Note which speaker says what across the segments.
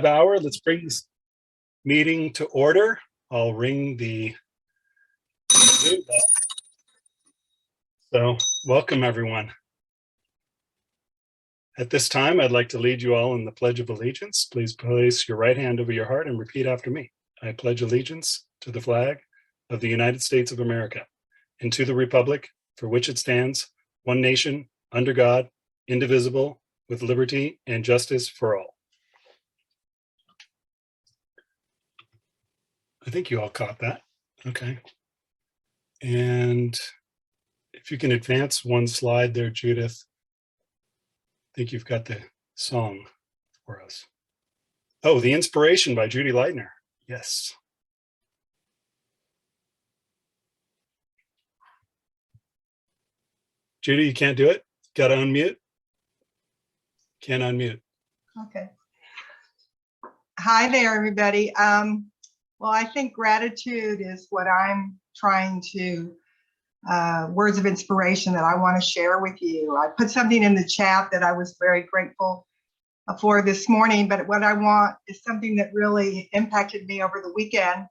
Speaker 1: hour. Let's bring this meeting to order. I'll ring the bell. So welcome everyone. At this time, I'd like to lead you all in the Pledge of Allegiance. Please place your right hand over your heart and repeat after me. I pledge allegiance to the flag of the United States of America and to the republic for which it stands, one nation, under God, indivisible, with liberty and justice for all. I think you all caught that. Okay. And if you can advance one slide there, Judith, I think you've got the song for us. Oh, The Inspiration by Judy Leitner. Yes. Judy, you can't do it? Got to unmute? Can't unmute.
Speaker 2: Okay. Hi there, everybody. Well, I think gratitude is what I'm trying to, words of inspiration that I want to share with you. I put something in the chat that I was very grateful for this morning, but what I want is something that really impacted me over the weekend.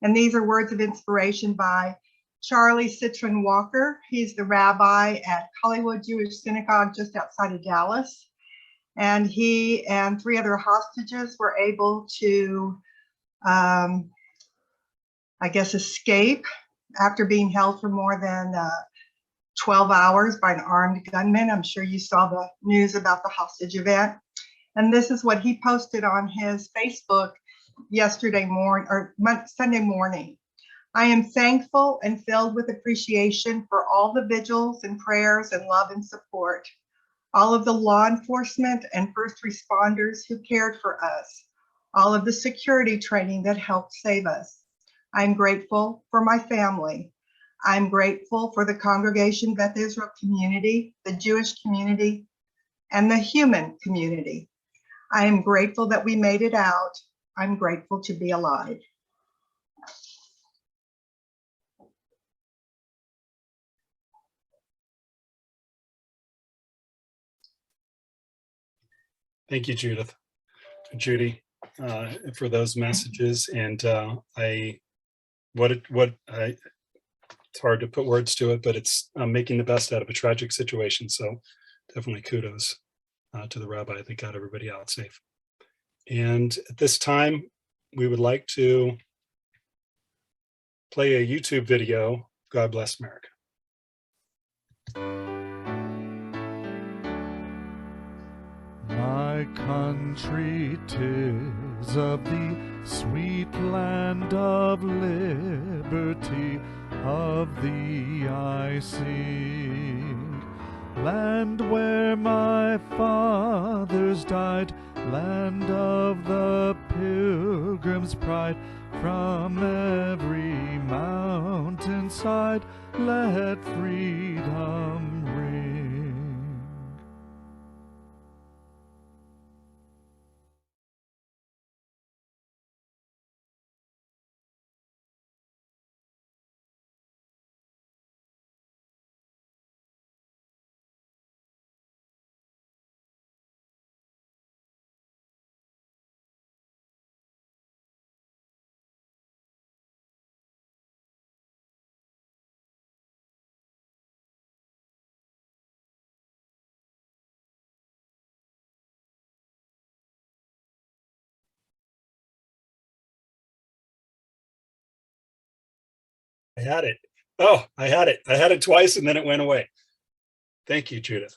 Speaker 2: And these are words of inspiration by Charlie Citron Walker. He's the rabbi at Hollywood Jewish Synagogue just outside of Dallas. And he and 3 other hostages were able to, I guess, escape after being held for more than 12 hours by an armed gunman. I'm sure you saw the news about the hostage event. And this is what he posted on his Facebook yesterday morning or Sunday morning. I am thankful and filled with appreciation for all the vigils and prayers and love and support. All of the law enforcement and first responders who cared for us, all of the security training that helped save us. I'm grateful for my family. I'm grateful for the Congregation Beth Israel community, the Jewish community, and the human community. I am grateful that we made it out. I'm grateful to be alive.
Speaker 1: Thank you, Judy, for those messages. And it's hard to put words to it, but it's making the best out of a tragic situation. So definitely kudos to the rabbi that got everybody out safe. And at this time, we would like to play a YouTube video. God bless America.
Speaker 3: My country, 'tis of the sweet land of liberty, of thee I sing. Land where my fathers died, land of the pilgrim's pride, from every mountainside, let freedom ring.
Speaker 1: I had it. Oh, I had it. I had it twice and then it went away. Thank you, Judith.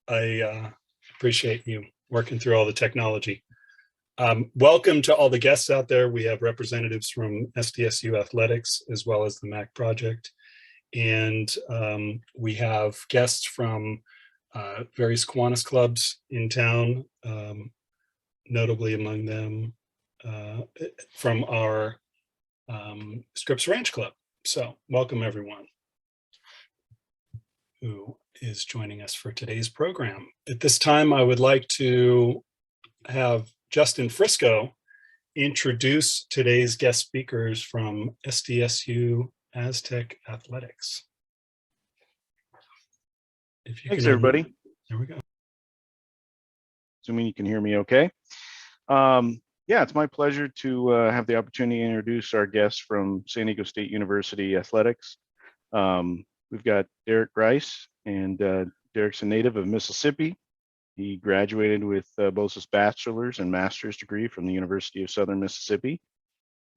Speaker 1: I appreciate you working through all the technology. Welcome to all the guests out there. We have representatives from SDSU Athletics as well as the MAAC project. And we have guests from various Kiwanis clubs in town, notably among them from our Scripps Ranch Club. So welcome everyone who is joining us for today's program. At this time, I would like to have Justin Frisco introduce today's guest speakers from SDSU Aztec Athletics.
Speaker 4: Thanks, everybody.
Speaker 1: There we go.
Speaker 4: Assuming you can hear me okay. Yeah, it's my pleasure to have the opportunity to introduce our guests from San Diego State University Athletics. We've got Derek Grice, and Derek's a native of Mississippi. He graduated with both his bachelor's and master's degree from the University of Southern Mississippi.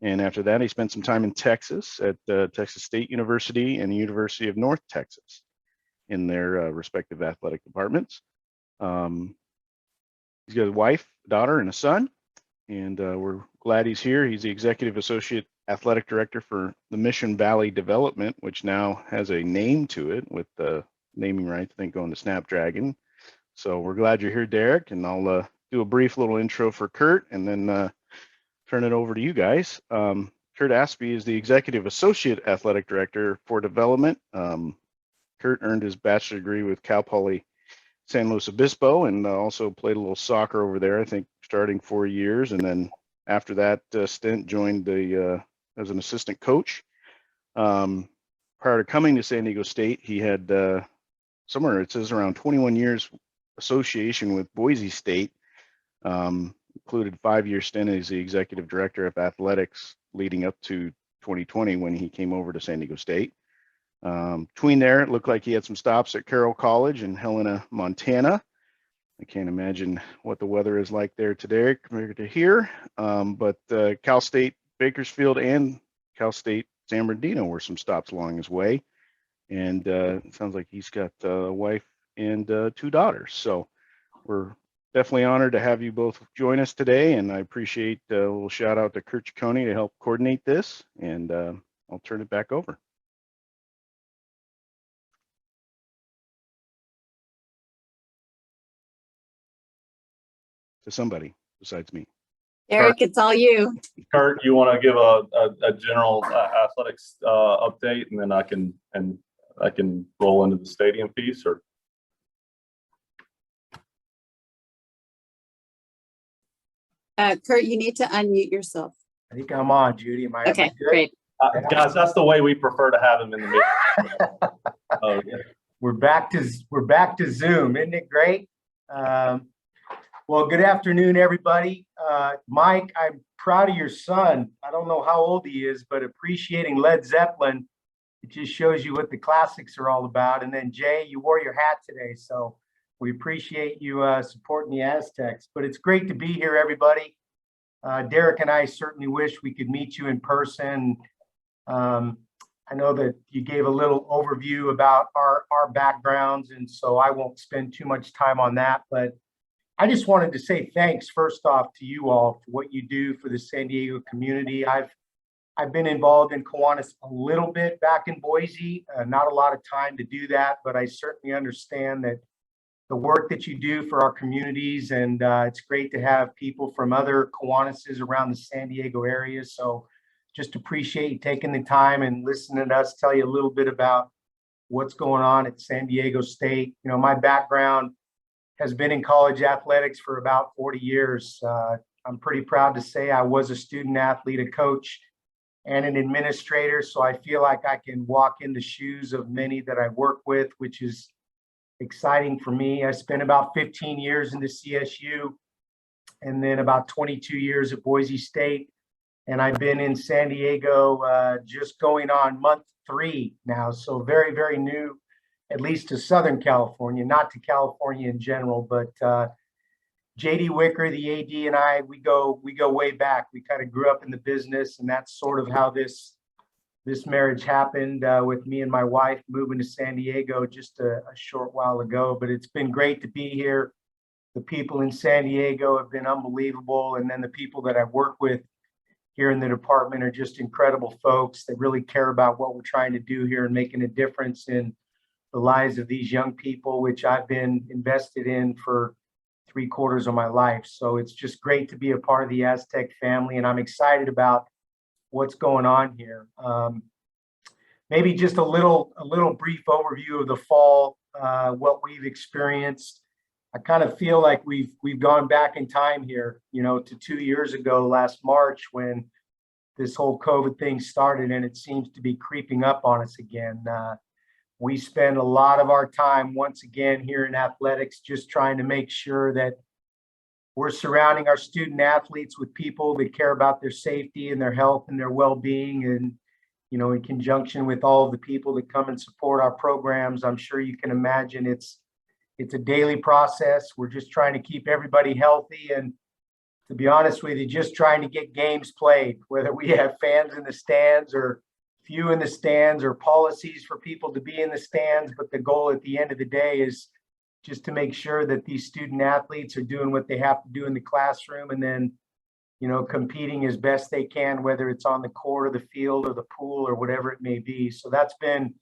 Speaker 4: And after that, he spent some time in Texas at Texas State University and the University of North Texas in their respective athletic departments. He's got a wife, a daughter, and a son, and we're glad he's here. He's the Executive Associate Athletic Director for the Mission Valley Development, which now has a name to it with the naming rights, I think, going to Snapdragon. So we're glad you're here, Derek, and I'll do a brief little intro for Kurt and then turn it over to you guys. Kurt Aspie is the Executive Associate Athletic Director for Development. Kurt earned his bachelor's degree with Cal Poly San Luis Obispo and also played a little soccer over there, I think starting 4 years. And then after that stint, joined as an assistant coach. Prior to coming to San Diego State, he had somewhere it says around 21 years association with Boise State, included 5-year stint as the executive director of athletics leading up to 2020 when he came over to San Diego State. Between there, it looked like he had some stops at Carroll College in Helena, Montana. I can't imagine what the weather is like there today compared to here. But Cal State Bakersfield and Cal State San Bernardino were some stops along his way. And it sounds like he's got a wife and 2 daughters. So we're definitely honored to have you both join us today. And I appreciate a little shout out to Kurt Ciccone to help coordinate this. And I'll turn it back over. To somebody besides me.
Speaker 5: Eric, it's all you.
Speaker 6: Kurt, you want to give a general athletics update, and then I can roll into the stadium piece, or?
Speaker 5: Kurt, you need to unmute yourself.
Speaker 7: I think I'm on, Judy. Am I
Speaker 5: Okay,
Speaker 7: good?
Speaker 5: great.
Speaker 6: Guys, that's the way we prefer to have him in the meeting. Oh, yeah.
Speaker 7: We're back to Zoom. Isn't it great? Well, good afternoon, everybody. Mike, I'm proud of your son. I don't know how old he is, but appreciating Led Zeppelin, it just shows you what the classics are all about. And then Jay, you wore your hat today, so we appreciate you supporting the Aztecs. But it's great to be here, everybody. Derek and I certainly wish we could meet you in person. I know that you gave a little overview about our backgrounds, and so I won't spend too much time on that, but I just wanted to say thanks first off to you all for what you do for the San Diego community. I've been involved in Kiwanis a little bit back in Boise, not a lot of time to do that, but I certainly understand that the work that you do for our communities, and it's great to have people from other Kiwanises around the San Diego area. So just appreciate you taking the time and listening to us tell you a little bit about what's going on at San Diego State. You know, my background has been in college athletics for about 40 years. I'm pretty proud to say I was a student athlete, a coach, and an administrator. So I feel like I can walk in the shoes of many that I work with, which is exciting for me. I spent about 15 years in the CSU and then about 22 years at Boise State. And I've been in San Diego just going on month 3 now. So very, very new, at least to Southern California, not to California in general, but JD Wicker, the AD, and I, we go way back. We kind of grew up in the business, and that's sort of how this marriage happened with me and my wife moving to San Diego just a short while ago. But it's been great to be here. The people in San Diego have been unbelievable, and then the people that I work with here in the department are just incredible folks that really care about what we're trying to do here and making a difference in the lives of these young people, which I've been invested in for 3/4 of my life. So it's just great to be a part of the Aztec family, and I'm excited about what's going on here. Maybe just a little brief overview of the fall, what we've experienced. I kind of feel like we've gone back in time here, you know, to 2 years ago, last March, when this whole COVID thing started, and it seems to be creeping up on us again. We spend a lot of our time once again here in athletics just trying to make sure that We're surrounding our student athletes with people that care about their safety and their health and their well-being. And, you know, in conjunction with all of the people that come and support our programs, I'm sure you can imagine it's a daily process. We're just trying to keep everybody healthy, and to be honest with you, just trying to get games played, whether we have fans in the stands or few in the stands or policies for people to be in the stands. But the goal at the end of the day is just to make sure that these student athletes are doing what they have to do in the classroom, and then, you know, competing as best they can, whether it's on the court or the field or the pool or whatever it may be. So that's been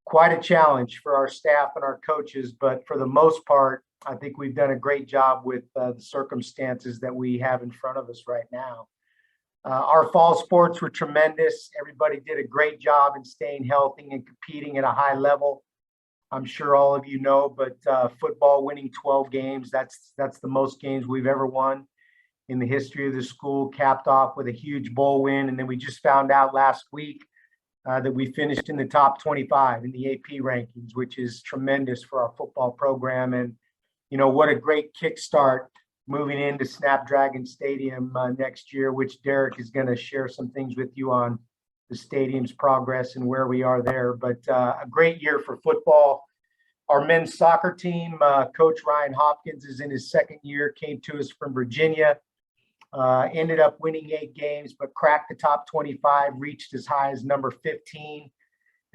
Speaker 7: quite a challenge for our staff and our coaches, but for the most part, I think we've done a great job with the circumstances that we have in front of us right now. Our fall sports were tremendous. Everybody did a great job in staying healthy and competing at a high level. I'm sure all of you know, but football winning 12 games, that's the most games we've ever won in the history of the school, capped off with a huge bowl win. And then we just found out last week that we finished in the top 25 in the AP rankings, which is tremendous for our football program. And, you know, what a great kickstart moving into Snapdragon Stadium next year, which Derek is going to share some things with you on the stadium's progress and where we are there. But a great year for football. Our men's soccer team, Coach Ryan Hopkins is in his second year, came to us from Virginia. Ended up winning 8 games, but cracked the top 25, reached as high as number 15.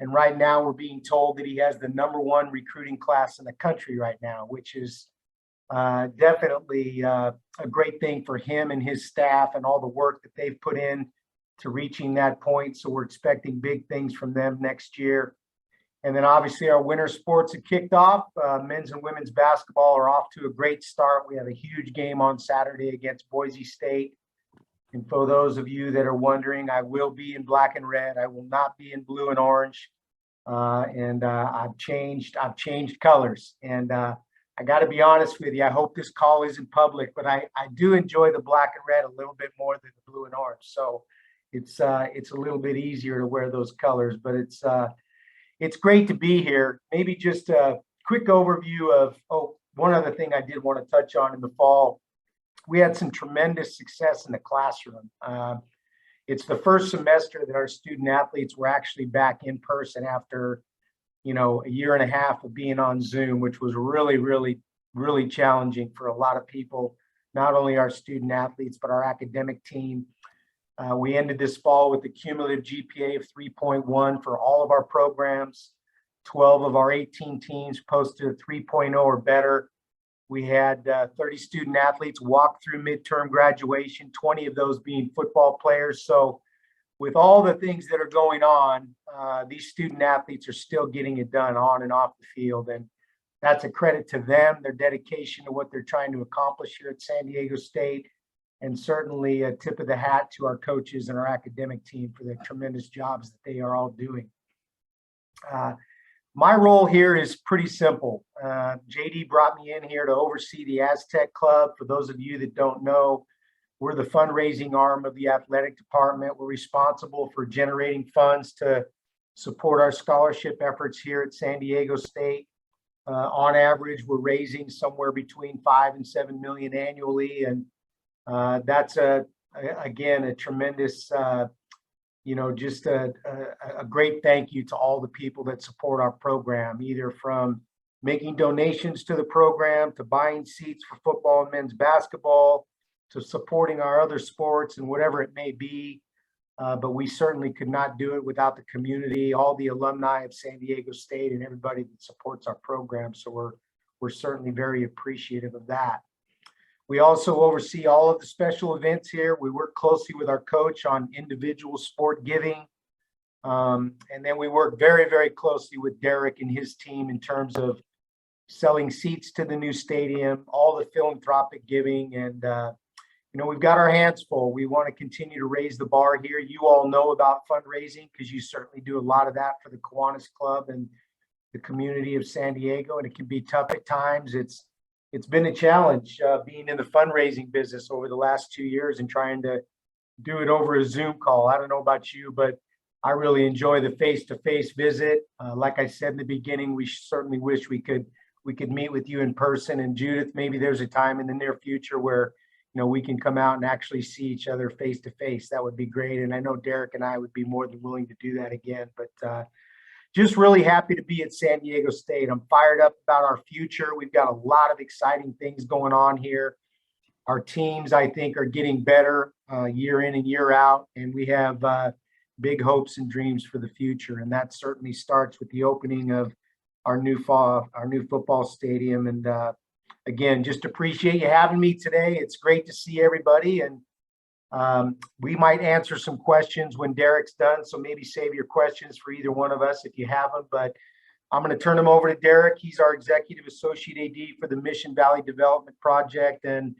Speaker 7: And right now we're being told that he has the #1 recruiting class in the country right now, which is definitely a great thing for him and his staff and all the work that they've put in to reaching that point. So we're expecting big things from them next year. And then obviously our winter sports have kicked off. Men's and women's basketball are off to a great start. We have a huge game on Saturday against Boise State. And for those of you that are wondering, I will be in black and red. I will not be in blue and orange. I've changed colors. And I got to be honest with you, I hope this call isn't public, but I do enjoy the black and red a little bit more than the blue and orange. So it's a little bit easier to wear those colors, but it's great to be here. Maybe just a quick overview of, one other thing I did want to touch on in the fall. We had some tremendous success in the classroom. It's the first semester that our student athletes were actually back in person after, you know, a year and a half of being on Zoom, which was really, really, really challenging for a lot of people, not only our student athletes, but our academic team. We ended this fall with a cumulative GPA of 3.1 for all of our programs. 12 of our 18 teams posted a 3.0 or better. We had 30 student athletes walk through midterm graduation, 20 of those being football players. So with all the things that are going on, these student athletes are still getting it done on and off the field. And that's a credit to them, their dedication to what they're trying to accomplish here at San Diego State. And certainly a tip of the hat to our coaches and our academic team for the tremendous jobs that they are all doing. My role here is pretty simple. JD brought me in here to oversee the Aztec Club. For those of you that don't know, we're the fundraising arm of the athletic department. We're responsible for generating funds to support our scholarship efforts here at San Diego State. On average, we're raising somewhere between 5 and 7 million annually. And that's again, a tremendous, just a great thank you to all the people that support our program, either from making donations to the program, to buying seats for football and men's basketball, to supporting our other sports and whatever it may be. But we certainly could not do it without the community, all the alumni of San Diego State and everybody that supports our program. So we're certainly very appreciative of that. We also oversee all of the special events here. We work closely with our coach on individual sport giving. And then we work very, very closely with Derek and his team in terms of selling seats to the new stadium, all the philanthropic giving. And, we've got our hands full. We want to continue to raise the bar here. You all know about fundraising because you certainly do a lot of that for the Kiwanis Club and the community of San Diego. And it can be tough at times. It's been a challenge being in the fundraising business over the last 2 years and trying to do it over a Zoom call. I don't know about you, but I really enjoy the face-to-face visit. Like I said in the beginning, we certainly wish we could we could meet with you in person. And Judith, maybe there's a time in the near future where, you know, we can come out and actually see each other face to face. That would be great. And I know Derek and I would be more than willing to do that again. But just really happy to be at San Diego State. I'm fired up about our future. We've got a lot of exciting things going on here. Our teams, I think, are getting better year in and year out. And we have big hopes and dreams for the future. And that certainly starts with the opening of our new football stadium. And again, just appreciate you having me today. It's great to see everybody. And we might answer some questions when Derek's done. So maybe save your questions for either one of us if you have them. But I'm going to turn them over to Derek. He's our Executive Associate AD for the Mission Valley Development Project. And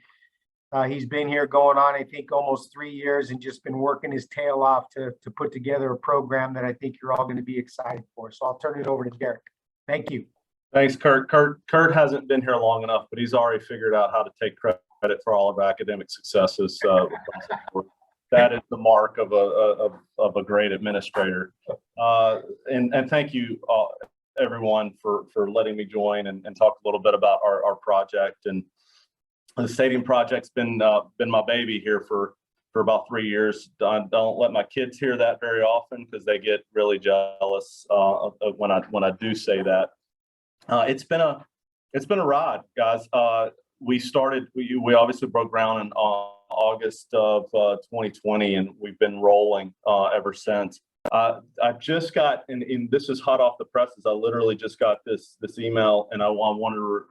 Speaker 7: he's been here going on, I think, almost 3 years and just been working his tail off to put together a program that I think you're all going to be excited for. So I'll turn it over to Derek. Thank you.
Speaker 6: Thanks, Kurt. Kurt hasn't been here long enough, but he's already figured out how to take credit for all of our academic successes. That is the mark of a great administrator. And thank you, everyone, for letting me join and talk a little bit about our project. And the stadium project's been my baby here for about 3 years. Don't let my kids hear that very often because they get really jealous when I do say that. It's been a ride, guys. We obviously broke ground in August of 2020, and we've been rolling ever since. I just got, and this is hot off the presses. I literally just got this email, and I wanted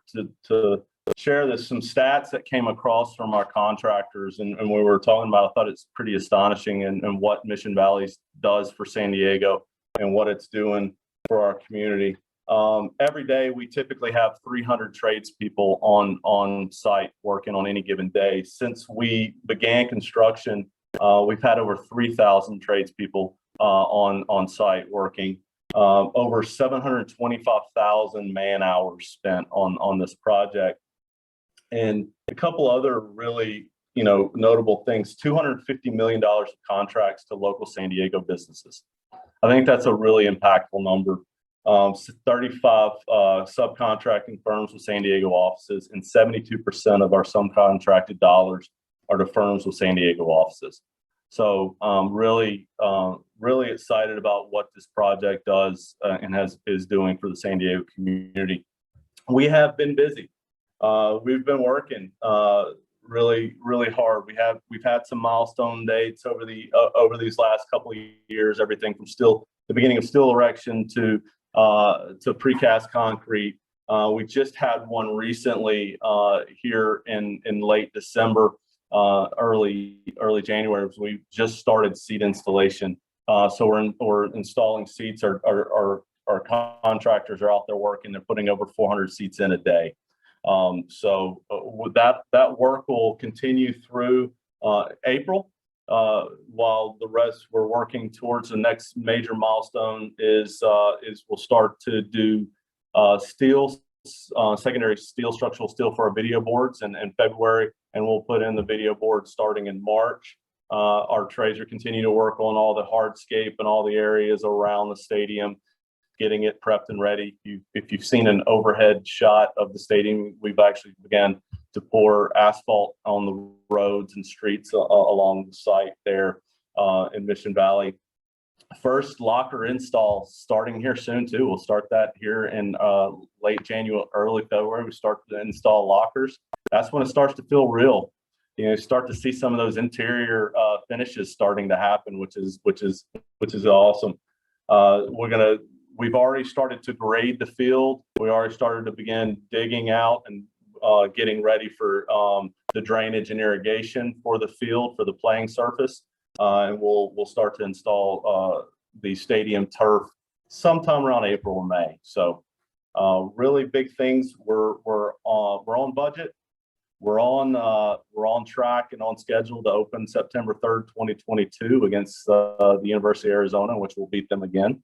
Speaker 6: to share some stats that came across from our contractors, and we were talking about. I thought it's pretty astonishing, and what Mission Valley does for San Diego and what it's doing for our community. Every day we typically have 300 tradespeople on site working on any given day. Since we began construction, we've had over 3,000 tradespeople on site working. Over 725,000 man hours spent on this project. And a couple other really notable things: $250 million of contracts to local San Diego businesses. I think that's a really impactful number. 35 subcontracting firms with San Diego offices, and 72% of our subcontracted dollars are to firms with San Diego offices. So really excited about what this project does and is doing for the San Diego community. We have been busy. We've been working really hard. We've had some milestone dates over these last couple of years. Everything from the beginning of steel erection to precast concrete. We just had one recently here in late December, early January. We just started seat installation. So we're installing seats. Our contractors are out there working. They're putting over 400 seats in a day. So that work will continue through April. While the rest we're working towards the next major milestone is we'll start to do steel, secondary steel, structural steel for our video boards in February, and we'll put in the video boards starting in March. Our trades are continuing to work on all the hardscape and all the areas around the stadium, getting it prepped and ready. If you've seen an overhead shot of the stadium, we've actually began to pour asphalt on the roads and streets along the site there in Mission Valley. First locker install starting here soon too. We'll start that here in late January, early February. We start to install lockers. That's when it starts to feel real. You start to see some of those interior finishes starting to happen, which is awesome. We've already started to grade the field. We already started to begin digging out and getting ready for the drainage and irrigation for the field, for the playing surface. And we'll start to install the stadium turf sometime around April or May. So really big things. We're on budget. We're on track and on schedule to open September 3rd, 2022 against the University of Arizona, which will beat them again.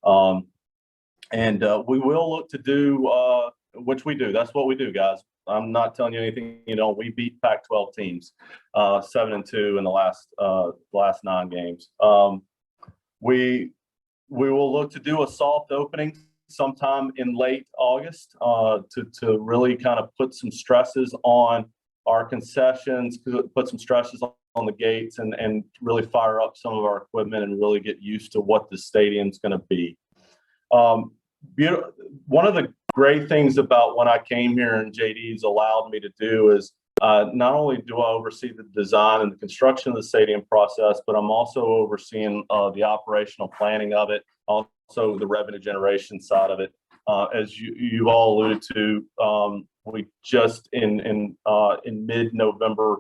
Speaker 6: And we will look to do, which we do. That's what we do, guys. I'm not telling you anything. We beat Pac-12 teams, 7-2 in the last 9 games. We will look to do a soft opening sometime in late August to really kind of put some stresses on our concessions, put some stresses on the gates, and really fire up some of our equipment and really get used to what the stadium's going to be. One of the great things about when I came here and JD's allowed me to do is not only do I oversee the design and the construction of the stadium process, but I'm also overseeing the operational planning of it, also the revenue generation side of it. As you all alluded to, we just in mid-November,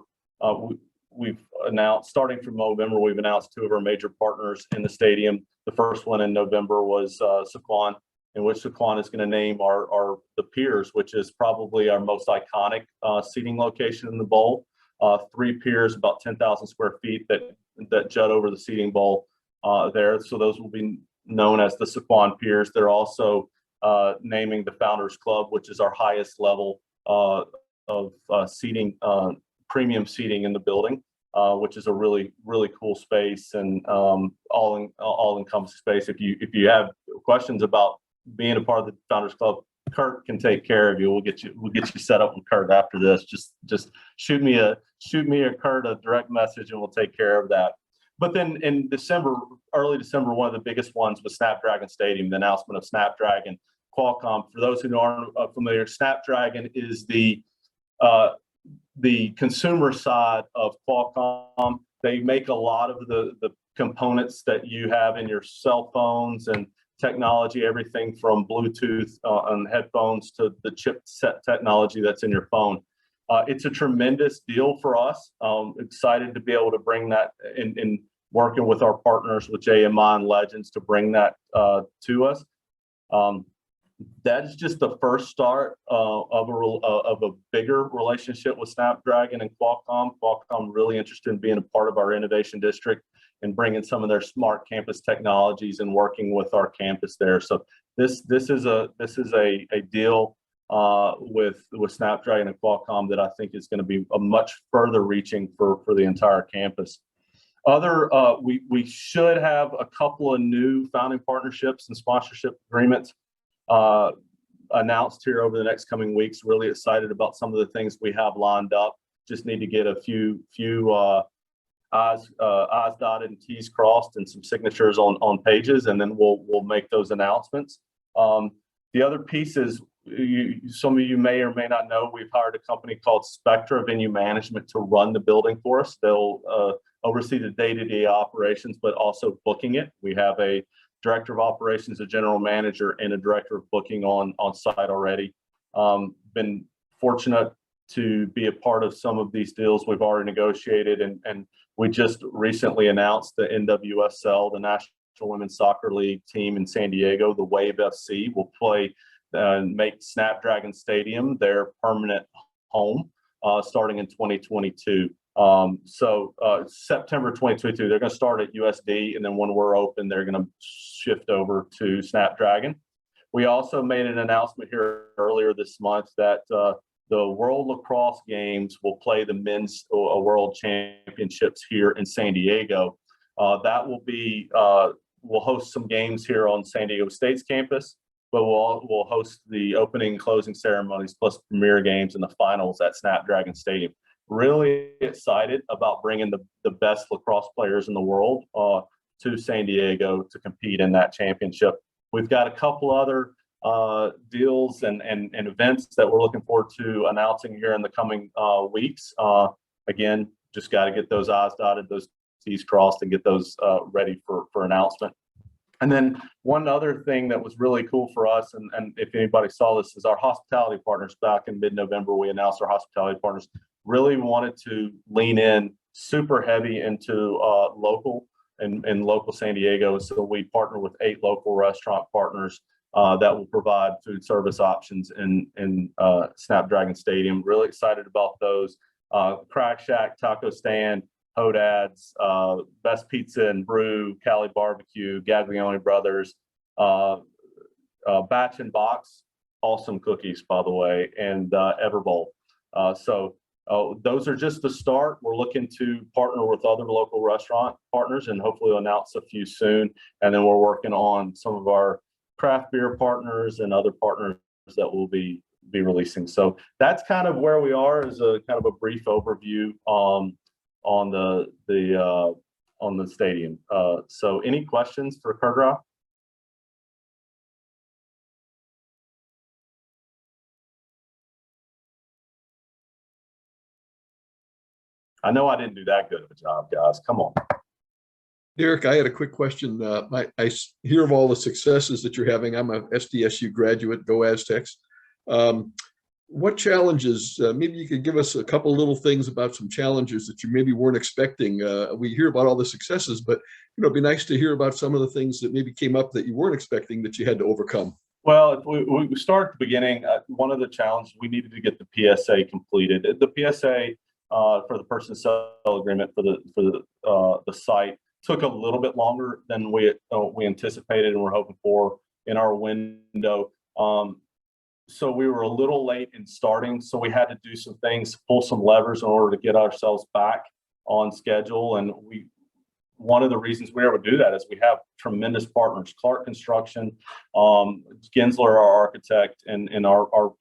Speaker 6: we've announced, starting from November, we've announced 2 of our major partners in the stadium. The first one in November was Saquon, in which Saquon is going to name the Piers, which is probably our most iconic seating location in the bowl. 3 piers, about 10,000 square feet that jut over the seating bowl there. So those will be known as the Saquon Piers. They're also naming the Founders Club, which is our highest level of seating, premium seating in the building, which is a really cool space and all encompassing space. If you have questions about being a part of the Founders Club, Kurt can take care of you. We'll get you set up with Kurt after this. Just shoot me or Kurt a direct message and we'll take care of that. But then in December, early December, one of the biggest ones was Snapdragon Stadium, the announcement of Snapdragon. Qualcomm, for those who aren't familiar, Snapdragon is the consumer side of Qualcomm. They make a lot of the components that you have in your cell phones and technology, everything from Bluetooth and headphones to the chipset technology that's in your phone. It's a tremendous deal for us. Excited to be able to bring that in working with our partners with JMI and Legends to bring that to us. That is just the first start of a bigger relationship with Snapdragon and Qualcomm. Qualcomm really interested in being a part of our innovation district and bringing some of their smart campus technologies and working with our campus there. So this is a deal with Snapdragon and Qualcomm that I think is going to be a much further reaching for the entire campus. We should have a couple of new founding partnerships and sponsorship agreements announced here over the next coming weeks. Really excited about some of the things we have lined up. Just need to get a few I's dotted and T's crossed and some signatures on pages, and then we'll make those announcements. The other piece is, some of you may or may not know, we've hired a company called Spectra Venue Management to run the building for us. They'll oversee the day-to-day operations, but also booking it. We have a director of operations, a general manager, and a director of booking on site already. Been fortunate to be a part of some of these deals we've already negotiated, and we just recently announced the NWSL, the National Women's Soccer League team in San Diego, the Wave FC, will play and make Snapdragon Stadium their permanent home starting in 2022. September 2022, they're going to start at USD, and then when we're open, they're going to shift over to Snapdragon. We also made an announcement here earlier this month that the World Lacrosse Games will play the Men's World Championships here in San Diego. That will be, we'll host some games here on San Diego State's campus, but we'll host the opening and closing ceremonies plus premier games and the finals at Snapdragon Stadium. Really excited about bringing the best lacrosse players in the world to San Diego to compete in that championship. We've got a couple other deals and events that we're looking forward to announcing here in the coming weeks. Again, just got to get those I's dotted, those T's crossed, and get those ready for announcement. And then one other thing that was really cool for us, and if anybody saw this, is our hospitality partners. Back in mid-November, we announced our hospitality partners really wanted to lean in super heavy into local and local San Diego. So we partner with 8 local restaurant partners that will provide food service options in Snapdragon Stadium. Really excited about those. Crack Shack, Taco Stand, Hodad's, Best Pizza and Brew, Cali Barbecue, Gaglione Brothers, Batch and Box, awesome cookies, by the way, and Everbowl. Those are just the start. We're looking to partner with other local restaurant partners and hopefully announce a few soon. And then we're working on some of our craft beer partners and other partners that we'll be releasing. So that's kind of where we are, as a kind of a brief overview on the stadium. So any questions for Kurt? I know I didn't do that good of a job, guys. Come on.
Speaker 8: Derek, I had a quick question. I hear of all the successes that you're having. I'm a SDSU graduate, go Aztecs. What challenges, maybe you could give us a couple little things about some challenges that you maybe weren't expecting. We hear about all the successes, but it'd be nice to hear about some of the things that maybe came up that you weren't expecting that you had to overcome.
Speaker 6: Well, we start at the beginning. One of the challenges, we needed to get the PSA completed. The PSA for the purchase and sale agreement for the site took a little bit longer than we anticipated and were hoping for in our window. So we were a little late in starting. So we had to do some things, pull some levers in order to get ourselves back on schedule. And one of the reasons we were able to do that is we have tremendous partners, Clark Construction, Gensler, our architect, and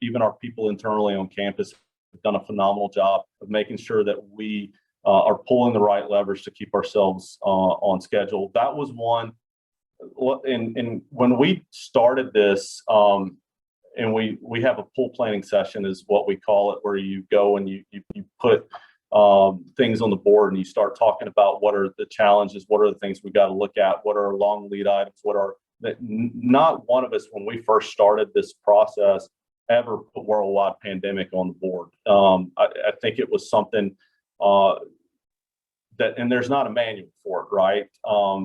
Speaker 6: even our people internally on campus have done a phenomenal job of making sure that we are pulling the right levers to keep ourselves on schedule. That was one. And when we started this, and we have a pool planning session is what we call it, where you go and you put things on the board and you start talking about what are the challenges, what are the things we got to look at, what are long lead items, not one of us when we first started this process ever put worldwide pandemic on the board. I think it was something that, and there's not a manual for it, right?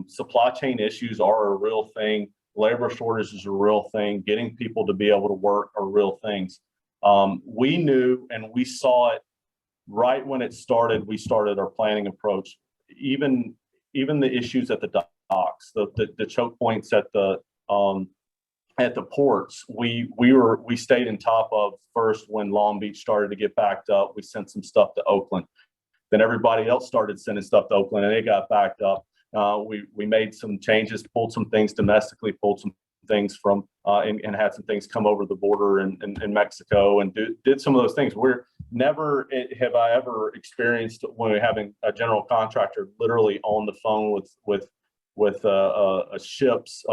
Speaker 6: Supply chain issues are a real thing. Labor shortage is a real thing. Getting people to be able to work are real things. We knew and we saw it right when it started. We started our planning approach. Even the issues at the docks, the choke points at the ports, we stayed in top of first. When Long Beach started to get backed up, we sent some stuff to Oakland. Then everybody else started sending stuff to Oakland and it got backed up. We made some changes, pulled some things domestically, pulled some things from and had some things come over the border in Mexico, and did some of those things. We're never have I ever experienced when we're having a general contractor literally on the phone with a ship's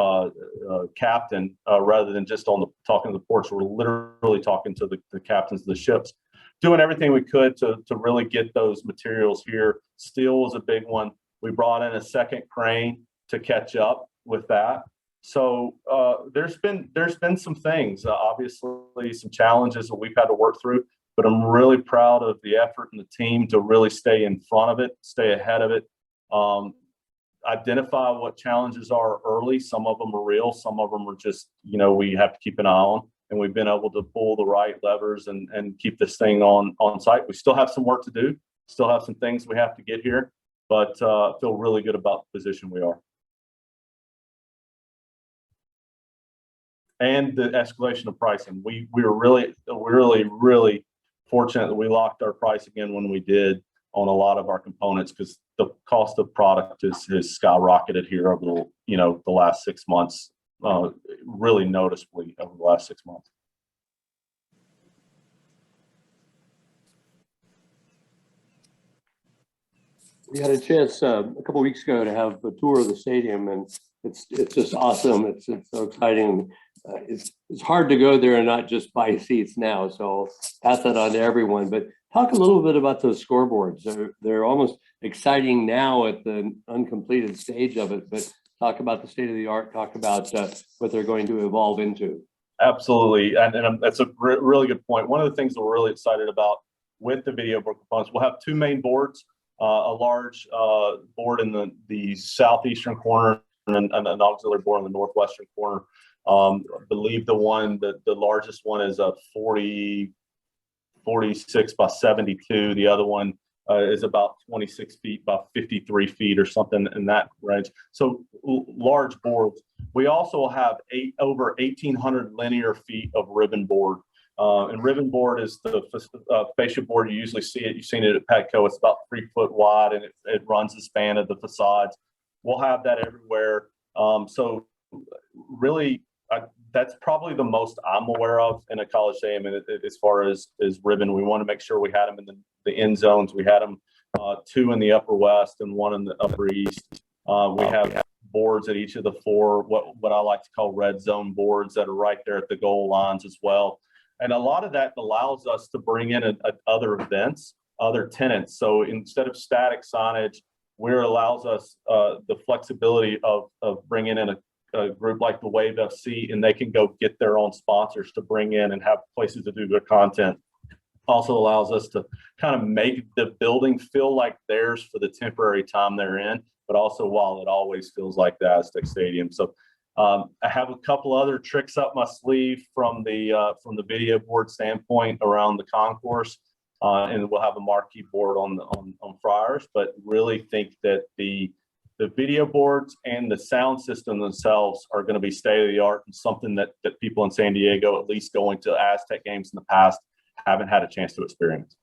Speaker 6: captain rather than just talking to the ports. We're literally talking to the captains of the ships, doing everything we could to really get those materials here. Steel was a big one. We brought in a second crane to catch up with that. So there's been some things, obviously some challenges that we've had to work through, but I'm really proud of the effort and the team to really stay in front of it, stay ahead of it, identify what challenges are early. Some of them are real, some of them are just, we have to keep an eye on, and we've been able to pull the right levers and keep this thing on site. We still have some work to do, still have some things we have to get here, but feel really good about the position we are. And the escalation of pricing. We were really fortunate that we locked our price again when we did on a lot of our components, because the cost of product has skyrocketed here over the last 6 months, really noticeably over the last 6 months.
Speaker 9: We had a chance a couple of weeks ago to have a tour of the stadium, and it's just awesome. It's so exciting. It's hard to go there and not just buy seats now, so I'll pass that on to everyone. But talk a little bit about those scoreboards. They're almost exciting now at the uncompleted stage of it, but talk about the state of the art. Talk about what they're going to evolve into.
Speaker 6: Absolutely, and that's a really good point. One of the things that we're really excited about with the video board components, we'll have two main boards. A large board in the southeastern corner and an auxiliary board in the northwestern corner. I believe the largest one is a 46 by 72. The other one is about 26 feet by 53 feet or something in that range. So large boards. We also have over 1,800 linear feet of ribbon board. And ribbon board is the fascia board. You usually see it. You've seen it at Petco. It's about 3 foot wide, and it runs the span of the facades. We'll have that everywhere. So really, that's probably the most I'm aware of in a college stadium. And as far as ribbon, we want to make sure we had them in the end zones. We had them 2 in the upper west and 1 in the upper east. We have boards at each of the 4, what I like to call red zone boards that are right there at the goal lines as well. And a lot of that allows us to bring in other events, other tenants. So instead of static signage, where allows us the flexibility of bringing in a group like the Wave FC, and they can go get their own sponsors to bring in and have places to do their content. Also allows us to kind of make the building feel like theirs for the temporary time they're in, but also while it always feels like the Aztec Stadium. So I have a couple other tricks up my sleeve from the video board standpoint around the concourse, and we'll have a marquee board on Friars. But really think that the video boards and the sound system themselves are going to be state of the art, and something that people in San Diego, at least going to Aztec games in the past, haven't had a chance to experience.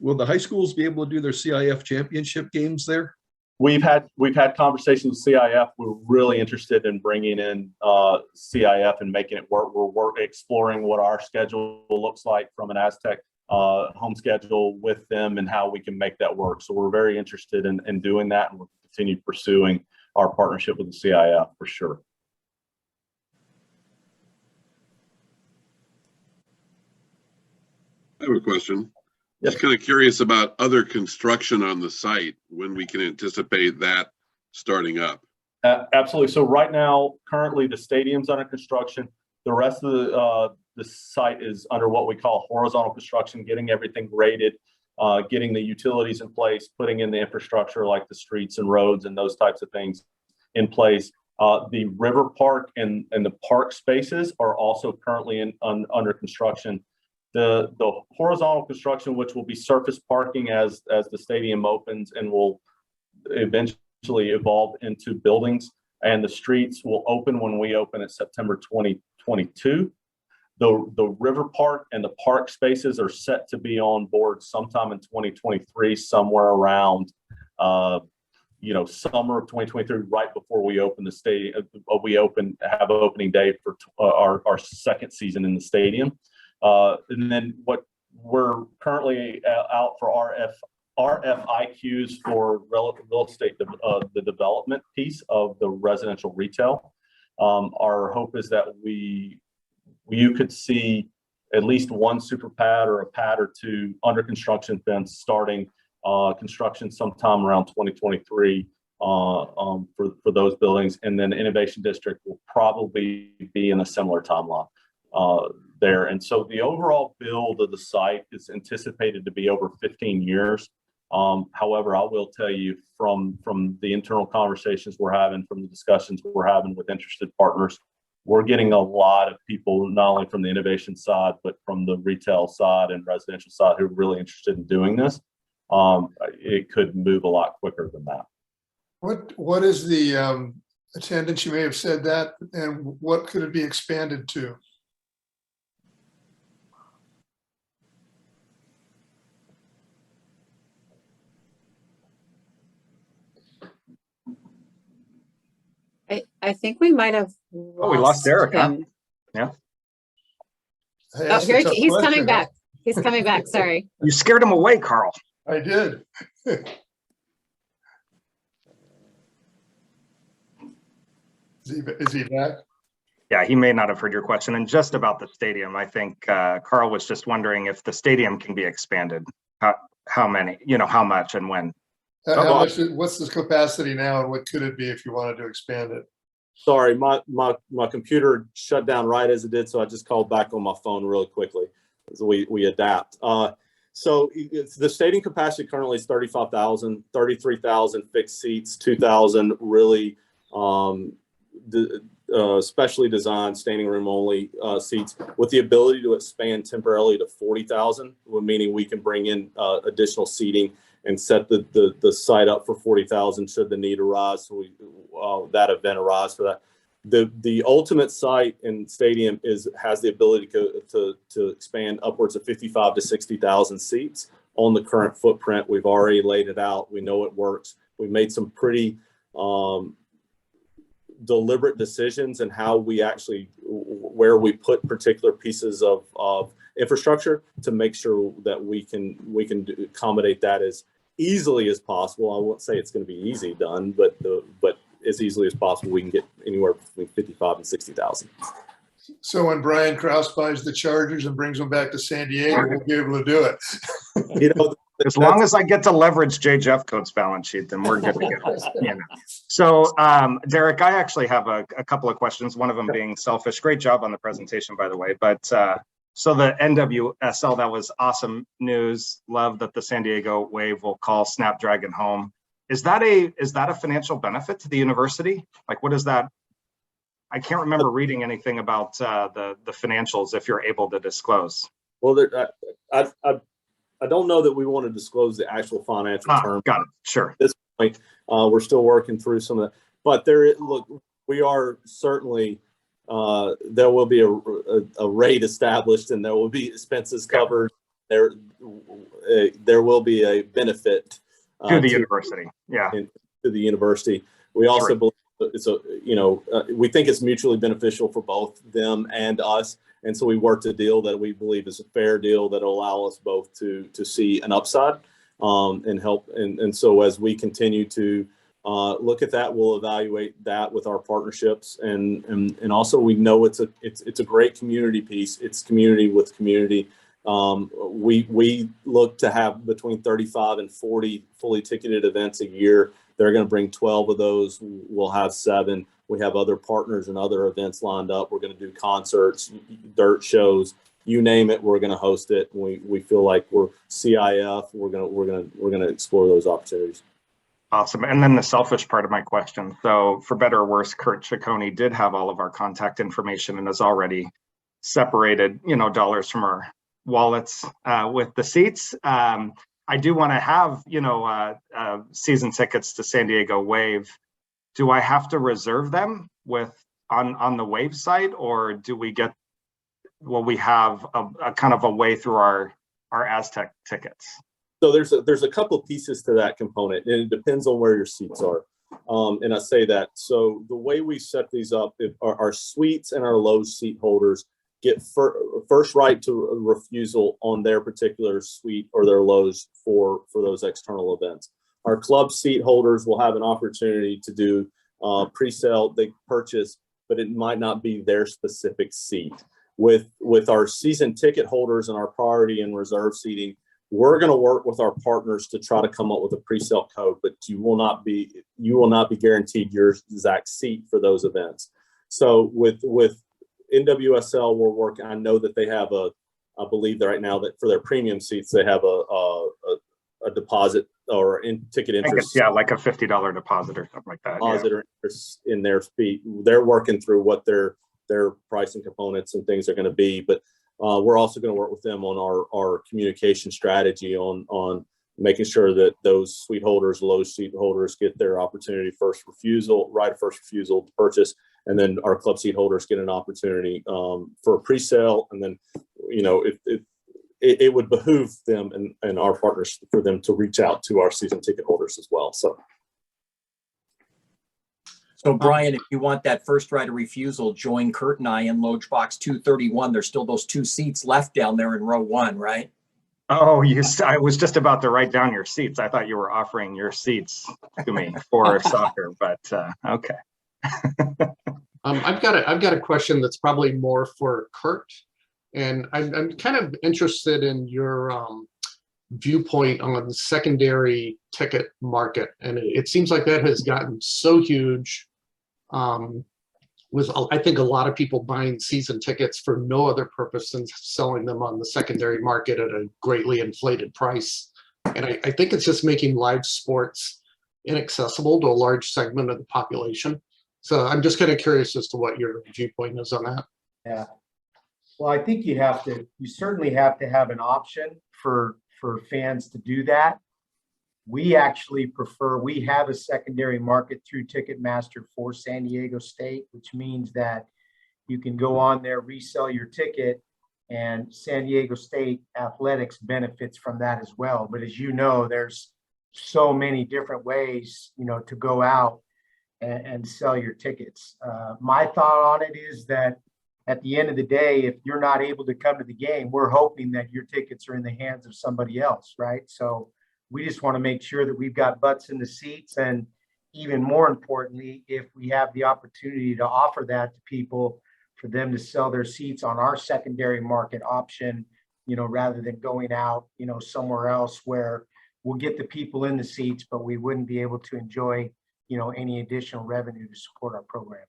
Speaker 8: Will the high schools be able to do their CIF championship games there?
Speaker 6: We've had conversations with CIF. We're really interested in bringing in CIF and making it work. We're exploring what our schedule looks like from an Aztec home schedule with them and how we can make that work. So we're very interested in doing that, and we'll continue pursuing our partnership with the CIF for sure.
Speaker 10: I have a question.
Speaker 6: Yes.
Speaker 10: Just kind of curious about other construction on the site, when we can anticipate that starting up.
Speaker 6: Absolutely. So right now, currently the stadium's under construction. The rest of the site is under what we call horizontal construction, getting everything graded, getting the utilities in place, putting in the infrastructure like the streets and roads and those types of things in place. The river park and the park spaces are also currently under construction. The horizontal construction, which will be surface parking as the stadium opens and will eventually evolve into buildings, and the streets will open when we open in September 2022. The river park and the park spaces are set to be on board sometime in 2023, somewhere around summer of 2023, right before we open the stadium. Have opening day for our second season in the stadium. And then what we're currently out for RFIQs for real estate, the development piece of the residential retail. Our hope is that you could see at least one super pad or a pad or two under construction fence starting construction sometime around 2023 for those buildings. And then the Innovation District will probably be in a similar timeline there. And so the overall build of the site is anticipated to be over 15 years. However, I will tell you from the internal conversations we're having, from the discussions we're having with interested partners, we're getting a lot of people, not only from the innovation side, but from the retail side and residential side, who are really interested in doing this. It could move a lot quicker than that.
Speaker 11: What is the attendance? You may have said that, and what could it be expanded to?
Speaker 5: I think we might have
Speaker 12: Oh, we lost Derek, huh?
Speaker 5: him.
Speaker 12: Yeah.
Speaker 11: I
Speaker 5: Oh,
Speaker 11: asked a
Speaker 5: here he,
Speaker 11: tough
Speaker 5: he's
Speaker 11: question.
Speaker 5: coming back. He's coming back. Sorry.
Speaker 12: You scared him away, Carl.
Speaker 11: I did. Is he back?
Speaker 12: Yeah, he may not have heard your question. And just about the stadium, I think Carl was just wondering if the stadium can be expanded. How many, how much and when?
Speaker 11: What's the capacity now, and what could it be if you wanted to expand it?
Speaker 6: Sorry, my computer shut down right as it did, so I just called back on my phone really quickly as we adapt. So the stadium capacity currently is 35,000, 33,000 fixed seats, 2,000 really specially designed standing room only seats, with the ability to expand temporarily to 40,000, meaning we can bring in additional seating and set the site up for 40,000 should the need arise. So that event arise for that. The ultimate site and stadium has the ability to expand upwards of 55 to 60,000 seats on the current footprint. We've already laid it out. We know it works. We've made some pretty deliberate decisions and how we actually, where we put particular pieces of infrastructure to make sure that we can accommodate that as easily as possible. I won't say it's going to be easy done, but as easily as possible, we can get anywhere between 55 and 60,000.
Speaker 11: So when Brian Krause buys the Chargers and brings them back to San Diego, we'll be able to do it.
Speaker 6: You know,
Speaker 12: As long as I get to leverage Jay Jeffcoat's balance sheet, then we're good to go. You know. So, Derek, I actually have a couple of questions, one of them being selfish. Great job on the presentation, by the way. But so the NWSL, that was awesome news. Love that the San Diego Wave will call Snapdragon home. Is that a financial benefit to the university? Like, what is that? I can't remember reading anything about the financials, if you're able to disclose.
Speaker 6: Well, I don't know that we want to disclose the actual financial terms.
Speaker 12: Got it. Sure.
Speaker 6: At this point, we're still working through some of that. But look, we are certainly, there will be a rate established and there will be expenses covered. There will be a benefit
Speaker 12: to the university. Yeah.
Speaker 6: To the university. We also believe we think it's mutually beneficial for both them and us. And so we worked a deal that we believe is a fair deal that will allow us both to see an upside and help. And so as we continue to look at that, we'll evaluate that with our partnerships. And also we know it's a great community piece. It's community with community. We look to have between 35 and 40 fully ticketed events a year. They're going to bring 12 of those. We'll have 7. We have other partners and other events lined up. We're going to do concerts, dirt shows, you name it. We're going to host it. We feel like we're CIF. We're going to explore those opportunities.
Speaker 12: Awesome. And then the selfish part of my question. So for better or worse, Kurt Ciccone did have all of our contact information and has already separated, dollars from our wallets with the seats. I do want to have, season tickets to San Diego Wave. Do I have to reserve them on the Wave site, or will we have a kind of a way through our Aztec tickets?
Speaker 6: So there's a couple of pieces to that component, and it depends on where your seats are. And I say that, so the way we set these up, our suites and our low seat holders get first right to refusal on their particular suite or their lows for those external events. Our club seat holders will have an opportunity to do pre-sale. They purchase, but it might not be their specific seat. With our season ticket holders and our priority and reserve seating, we're going to work with our partners to try to come up with a pre-sale code, but you will not be guaranteed your exact seat for those events. So with NWSL, we're working. I know that they have I believe that right now that for their premium seats, they have a deposit or ticket interest.
Speaker 12: Yeah, like a $50 deposit or something like that.
Speaker 6: Deposit or interest in their fee. They're working through what their pricing components and things are going to be, but we're also going to work with them on our communication strategy on making sure that those suite holders, low seat holders get their opportunity right of first refusal to purchase. And then our club seat holders get an opportunity for a pre-sale. And then, it would behoove them and our partners for them to reach out to our season ticket holders as well. So
Speaker 13: Brian, if you want that first right of refusal, join Kurt and I in Loge Box 231. There's still those 2 seats left down there in row 1, right?
Speaker 12: Oh, I was just about to write down your seats. I thought you were offering your seats to me for soccer, but okay.
Speaker 14: I've got a question that's probably more for Kurt, and I'm kind of interested in your viewpoint on the secondary ticket market, and it seems like that has gotten so huge. With I think a lot of people buying season tickets for no other purpose than selling them on the secondary market at a greatly inflated price, and I think it's just making live sports inaccessible to a large segment of the population. So I'm just kind of curious as to what your viewpoint is on that.
Speaker 7: Yeah. Well, I think you certainly have to have an option for fans to do that. We actually we have a secondary market through Ticketmaster for San Diego State, which means that you can go on there, resell your ticket, and San Diego State athletics benefits from that as well. But as you know, there's so many different ways, to go out and sell your tickets. My thought on it is that at the end of the day, if you're not able to come to the game, we're hoping that your tickets are in the hands of somebody else, right? So we just want to make sure that we've got butts in the seats. And even more importantly, if we have the opportunity to offer that to people, for them to sell their seats on our secondary market option, rather than going out, somewhere else where we'll get the people in the seats, but we wouldn't be able to enjoy, any additional revenue to support our programs.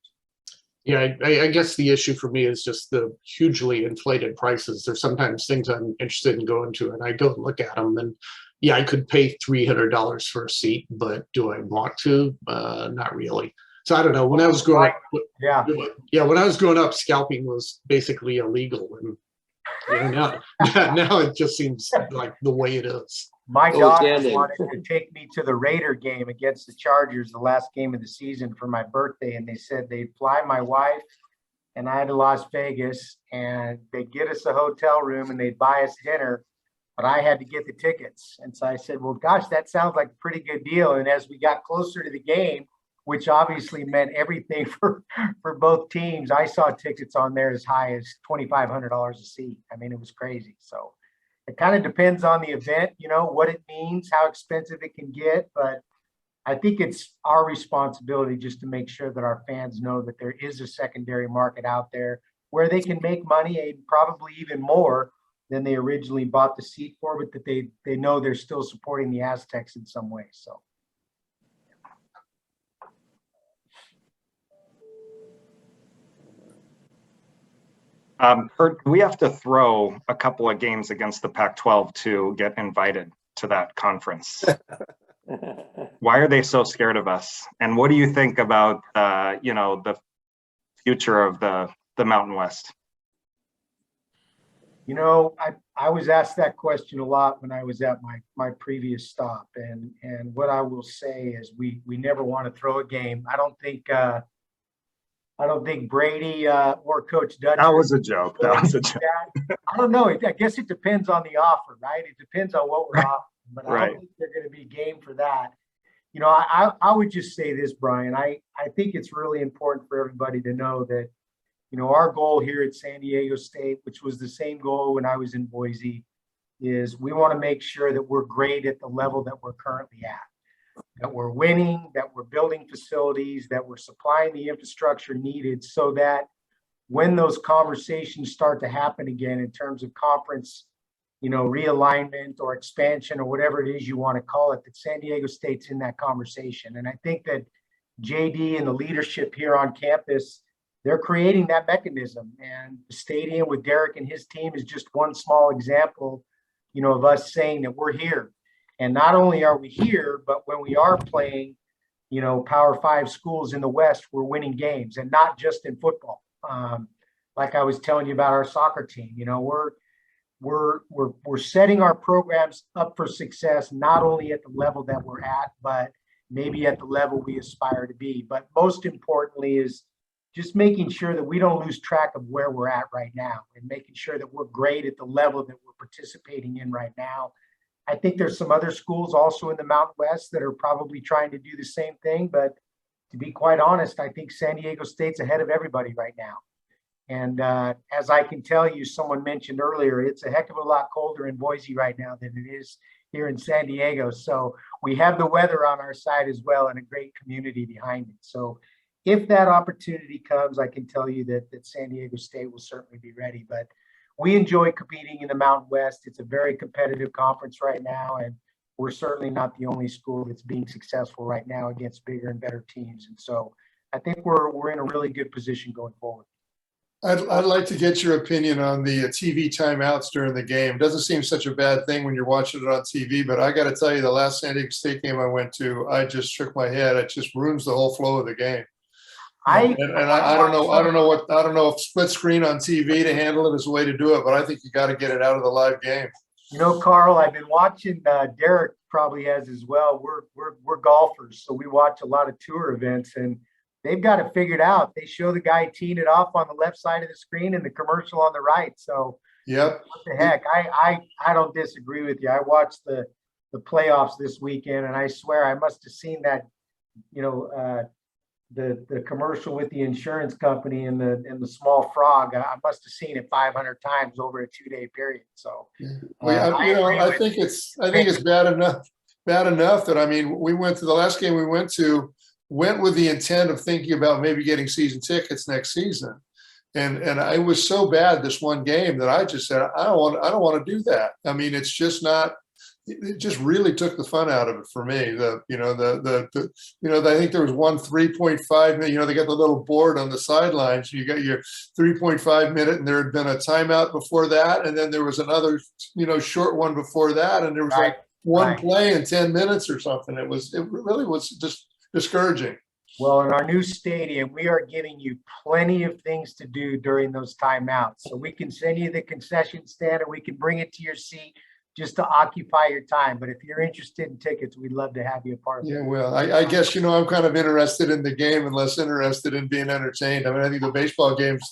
Speaker 14: Yeah, I guess the issue for me is just the hugely inflated prices. There's sometimes things I'm interested in going to, and I go look at them, and yeah, I could pay $300 for a seat, but do I want to? Not really. So I don't know. When I was growing up, when I was growing up, scalping was basically illegal, and now it just seems like the way it is.
Speaker 7: My daughter wanted to take me to the Raider game against the Chargers, the last game of the season, for my birthday. And they said they'd fly my wife and I to Las Vegas, and they'd get us a hotel room and they'd buy us dinner, but I had to get the tickets. And so I said, well, gosh, that sounds like a pretty good deal. And as we got closer to the game, which obviously meant everything for both teams, I saw tickets on there as high as $2,500 a seat. I mean, it was crazy. So it kind of depends on the event, what it means, how expensive it can get. But I think it's our responsibility just to make sure that our fans know that there is a secondary market out there where they can make money, and probably even more than they originally bought the seat for, but that they know they're still supporting the Aztecs in some way. So.
Speaker 12: Kurt, we have to throw a couple of games against the Pac-12 to get invited to that conference. Why are they so scared of us? And what do you think about, the future of the Mountain West?
Speaker 7: I was asked that question a lot when I was at my previous stop. And what I will say is we never want to throw a game. I don't think Brady or Coach Dutch.
Speaker 12: That was a joke. That was a joke.
Speaker 7: I don't know. I guess it depends on the offer, right? It depends on what we're offering, but I don't think they're going to be game for that. I would just say this, Brian. I think it's really important for everybody to know that, our goal here at San Diego State, which was the same goal when I was in Boise, is we want to make sure that we're great at the level that we're currently at. That we're winning, that we're building facilities, that we're supplying the infrastructure needed so that when those conversations start to happen again in terms of conference, realignment or expansion or whatever it is you want to call it, that San Diego State's in that conversation. And I think that JD and the leadership here on campus, they're creating that mechanism. And the stadium with Derek and his team is just one small example, of us saying that we're here. And not only are we here, but when we are playing, Power 5 schools in the West, we're winning games, and not just in football. Like I was telling you about our soccer team, we're setting our programs up for success, not only at the level that we're at, but maybe at the level we aspire to be. But most importantly is just making sure that we don't lose track of where we're at right now, and making sure that we're great at the level that we're participating in right now. I think there's some other schools also in the Mountain West that are probably trying to do the same thing. But to be quite honest, I think San Diego State's ahead of everybody right now. And as I can tell you, someone mentioned earlier, it's a heck of a lot colder in Boise right now than it is here in San Diego. So we have the weather on our side as well, and a great community behind it. So if that opportunity comes, I can tell you that San Diego State will certainly be ready. But we enjoy competing in the Mountain West. It's a very competitive conference right now, and we're certainly not the only school that's being successful right now against bigger and better teams. And so I think we're in a really good position going forward.
Speaker 11: I'd like to get your opinion on the TV timeouts during the game. It doesn't seem such a bad thing when you're watching it on TV, but I got to tell you, the last San Diego State game I went to, I just shook my head. It just ruins the whole flow of the game. I don't know if split screen on TV to handle it is the way to do it, but I think you got to get it out of the live game.
Speaker 7: Carl, I've been watching. Derek probably has as well. We're golfers, so we watch a lot of tour events, and they've got it figured out. They show the guy teeing it off on the left side of the screen and the commercial on the right. So
Speaker 11: yep.
Speaker 7: What the heck? I don't disagree with you. I watched the playoffs this weekend, and I swear I must have seen that the commercial with the insurance company and the small frog. I must have seen it 500 times over a 2-day period. So,
Speaker 11: Well, you know, I think it's bad enough that, I mean, we went to the last game we went with the intent of thinking about maybe getting season tickets next season. And I was so bad this one game that I just said, I don't want to do that. I mean, it's just not, it just really took the fun out of it for me. I think there was one 3.5 minute, they got the little board on the sidelines. You got your 3.5 minute, and there had been a timeout before that. And then there was another, short one before that. And there was like one play in 10 minutes or something. It really was just discouraging.
Speaker 7: Well, in our new stadium, we are giving you plenty of things to do during those timeouts. So we can send you the concession stand, or we can bring it to your seat just to occupy your time. But if you're interested in tickets, we'd love to have you a part of it.
Speaker 11: Yeah, well, I guess, I'm kind of interested in the game and less interested in being entertained. I mean, I think the baseball games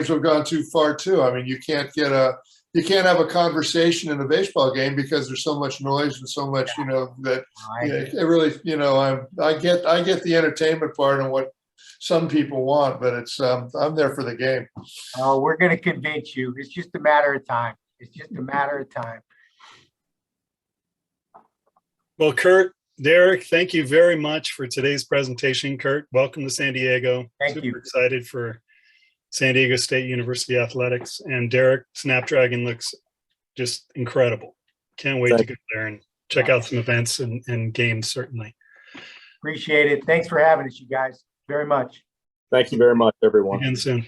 Speaker 11: have gone too far too. I mean, you can't have a conversation in a baseball game because there's so much noise and so much, that it really, I get the entertainment part and what some people want, but it's, I'm there for the game.
Speaker 7: Oh, we're going to convince you. It's just a matter of time. It's just a matter of time.
Speaker 1: Well, Kurt, Derek, thank you very much for today's presentation. Kurt, welcome to San Diego.
Speaker 7: Thank you.
Speaker 1: Super excited for San Diego State University athletics. And Derek, Snapdragon looks just incredible. Can't wait to go there and check out some events and games, certainly.
Speaker 7: Appreciate it. Thanks for having us, you guys, very much.
Speaker 6: Thank you very much, everyone.
Speaker 1: Again soon.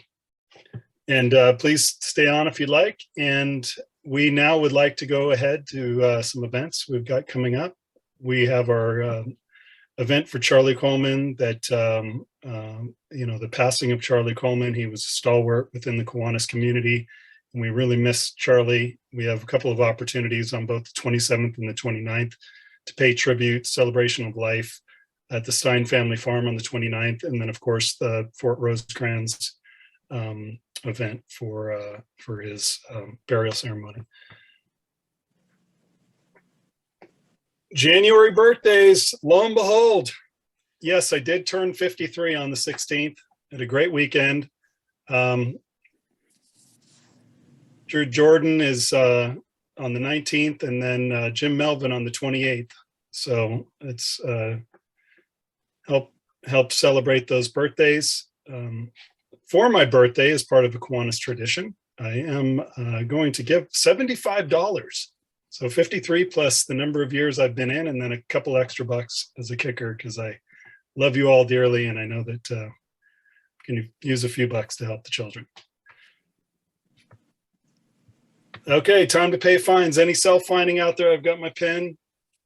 Speaker 1: And please stay on if you'd like. And we now would like to go ahead to some events we've got coming up. We have our event for Charlie Coleman that, the passing of Charlie Coleman. He was a stalwart within the Kiwanis community, and we really miss Charlie. We have a couple of opportunities on both the 27th and the 29th to pay tribute, celebration of life at the Stein Family Farm on the 29th. And then, of course, the Fort Rosecrans event for his burial ceremony. January birthdays, lo and behold. Yes, I did turn 53 on the 16th. Had a great weekend. Drew Jordan is on the 19th, and then Jim Melvin on the 28th. So it's help celebrate those birthdays. For my birthday, as part of a Kiwanis tradition, I am going to give $75. So 53 plus the number of years I've been in, and then a couple extra bucks as a kicker, because I love you all dearly, and I know that can use a few bucks to help the children. Okay, time to pay fines. Any self-fining out there? I've got my pen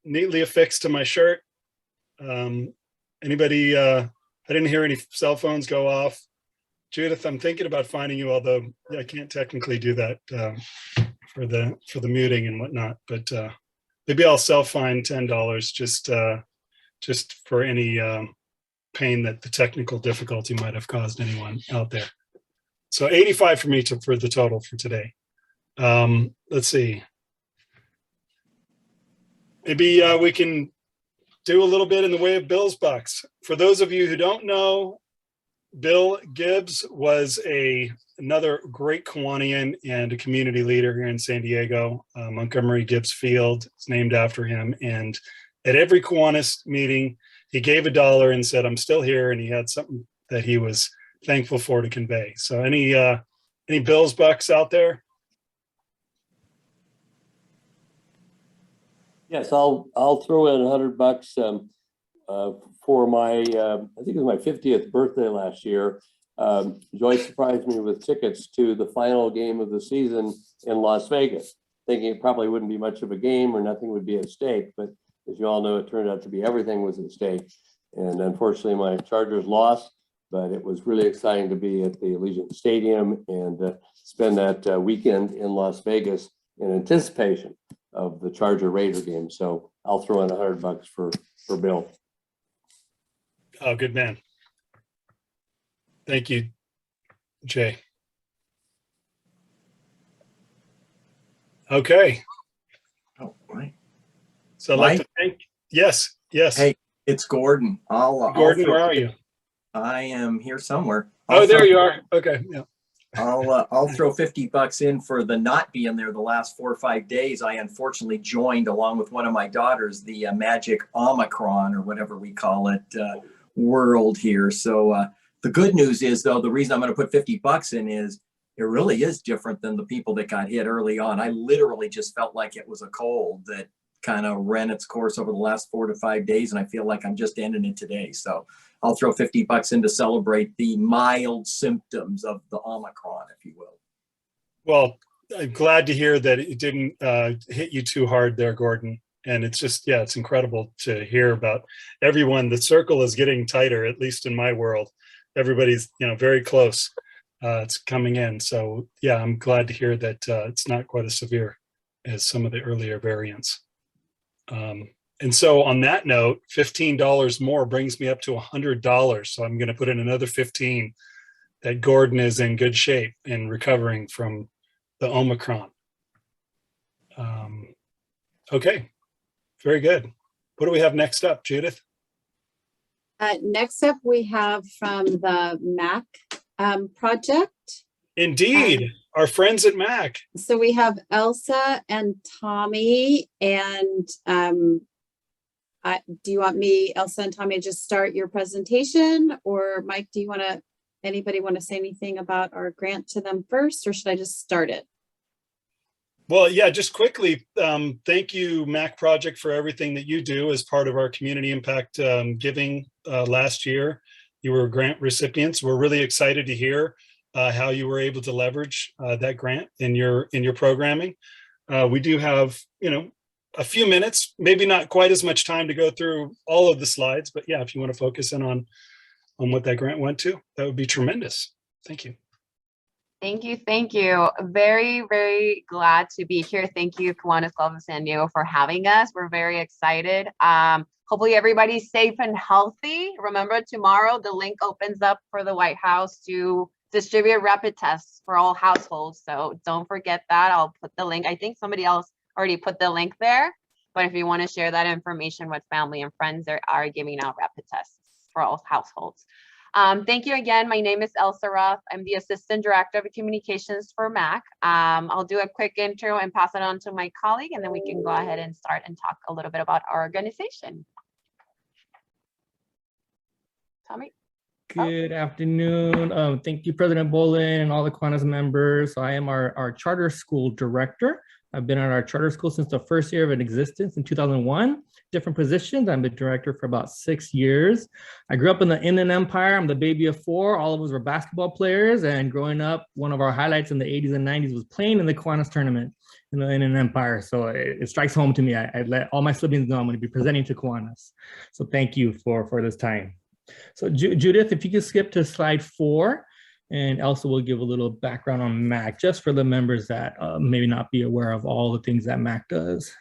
Speaker 1: neatly affixed to my shirt. Anybody? I didn't hear any cell phones go off. Judith, I'm thinking about finding you, although I can't technically do that for the muting and whatnot. But maybe I'll self-fine $10 just for any pain that the technical difficulty might have caused anyone out there. So 85 for me for the total for today. Let's see. Maybe we can do a little bit in the way of Bill's bucks. For those of you who don't know, Bill Gibbs was another great Kiwanian and a community leader here in San Diego. Montgomery Gibbs Field is named after him. And at every Kiwanis meeting, he gave $1 and said, "I'm still here." And he had something that he was thankful for to convey. So any Bill's bucks out there?
Speaker 9: Yes, I'll throw in $100 for my, I think it was my 50th birthday last year. Joyce surprised me with tickets to the final game of the season in Las Vegas, thinking it probably wouldn't be much of a game or nothing would be at stake. But as you all know, it turned out to be everything was at stake. And unfortunately, my Chargers lost, but it was really exciting to be at the Allegiant Stadium and spend that weekend in Las Vegas in anticipation of the Charger Raider game. So I'll throw in $100 for Bill.
Speaker 1: Oh, good man. Thank you, Jay. Okay.
Speaker 13: Oh, right.
Speaker 1: So I'd like to thank, yes.
Speaker 13: Hey, It's Gordon.
Speaker 1: Gordon, where are you?
Speaker 13: I am here somewhere.
Speaker 1: Oh, there you are. Okay. Yeah.
Speaker 13: I'll throw $50 in for the not being there the last 4 or 5 days. I unfortunately joined along with one of my daughters, the magic Omicron or whatever we call it, world here. So the good news is though, the reason I'm going to put $50 in is it really is different than the people that got hit early on. I literally just felt like it was a cold that kind of ran its course over the last 4 to 5 days. And I feel like I'm just ending it today. So I'll throw $50 in to celebrate the mild symptoms of the Omicron, if you will.
Speaker 1: Well, I'm glad to hear that it didn't hit you too hard there, Gordon. And it's just, yeah, it's incredible to hear about everyone. The circle is getting tighter, at least in my world. Everybody's, very close. It's coming in. So yeah, I'm glad to hear that it's not quite as severe as some of the earlier variants. And so on that note, $15 more brings me up to $100. So I'm going to put in another 15 that Gordon is in good shape and recovering from the Omicron. Okay, very good. What do we have next up, Judith?
Speaker 5: Next up, we have from the MAAC project.
Speaker 1: Indeed, our friends at MAAC.
Speaker 5: So we have Elsa and Tommy, and do you want me, Elsa and Tommy, to just start your presentation, or Mike, anybody want to say anything about our grant to them first, or should I just start it?
Speaker 1: Well, yeah, just quickly, thank you, MAAC Project, for everything that you do as part of our community impact giving last year. You were grant recipients. We're really excited to hear how you were able to leverage that grant in your programming. We do have, a few minutes, maybe not quite as much time to go through all of the slides, but yeah, if you want to focus in on what that grant went to, that would be tremendous. Thank you.
Speaker 15: Thank you. Thank you. Very, very glad to be here. Thank you, Kiwanis Club of San Diego, for having us. We're very excited. Hopefully everybody's safe and healthy. Remember, tomorrow the link opens up for the White House to distribute rapid tests for all households. So don't forget that. I'll put the link. I think somebody else already put the link there. But if you want to share that information with family and friends, they are giving out rapid tests for all households. Thank you again. My name is Elsa Roth. I'm the Assistant Director of Communications for MAAC. I'll do a quick intro and pass it on to my colleague, and then we can go ahead and start and talk a little bit about our organization. Tommy?
Speaker 16: Good afternoon. Thank you, President Bolin and all the Kiwanis members. I am our charter school director. I've been at our charter school since the first year of its existence in 2001. Different positions. I'm the director for about 6 years. I grew up in the Inland Empire. I'm the baby of 4. All of us were basketball players. And growing up, one of our highlights in the 80s and 90s was playing in the Kiwanis tournament in the Inland Empire. So it strikes home to me. I let all my siblings know I'm going to be presenting to Kiwanis. So thank you for this time. So Judith, if you could skip to slide 4. And Elsa will give a little background on MAAC, just for the members that maybe not be aware of all the things that MAAC does.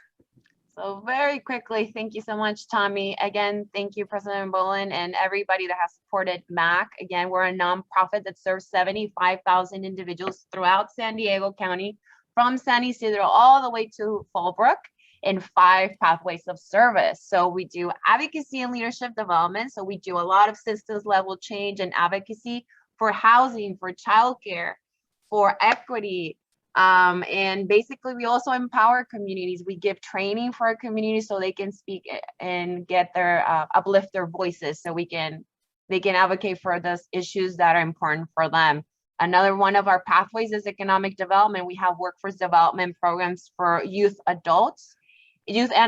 Speaker 15: So very quickly, thank you so much, Tommy. Again, thank you, President Bolin, and everybody that has supported MAAC. Again, we're a nonprofit that serves 75,000 individuals throughout San Diego County, from San Isidro all the way to Fallbrook, in 5 pathways of service. So we do advocacy and leadership development. So we do a lot of systems level change and advocacy for housing, for childcare, for equity. And basically we also empower communities. We give training for our communities so they can speak and get their, uplift their voices so they can advocate for those issues that are important for them. Another one of our pathways is economic development. We have workforce development programs for youth and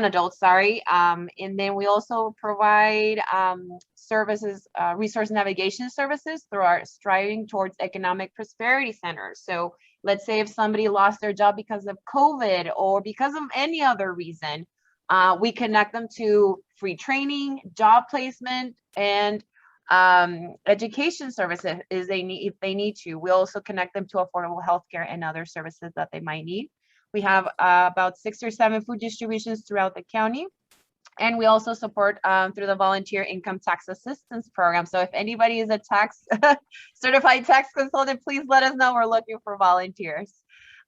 Speaker 15: adults, and then we also provide services, resource navigation services through our Striving Towards Economic Prosperity Center. So let's say if somebody lost their job because of COVID or because of any other reason, we connect them to free training, job placement, and education services if they need to. We also connect them to affordable healthcare and other services that they might need. We have about 6 or 7 food distributions throughout the county. And we also support through the Volunteer Income Tax Assistance Program. So if anybody is a tax certified tax consultant, please let us know. We're looking for volunteers.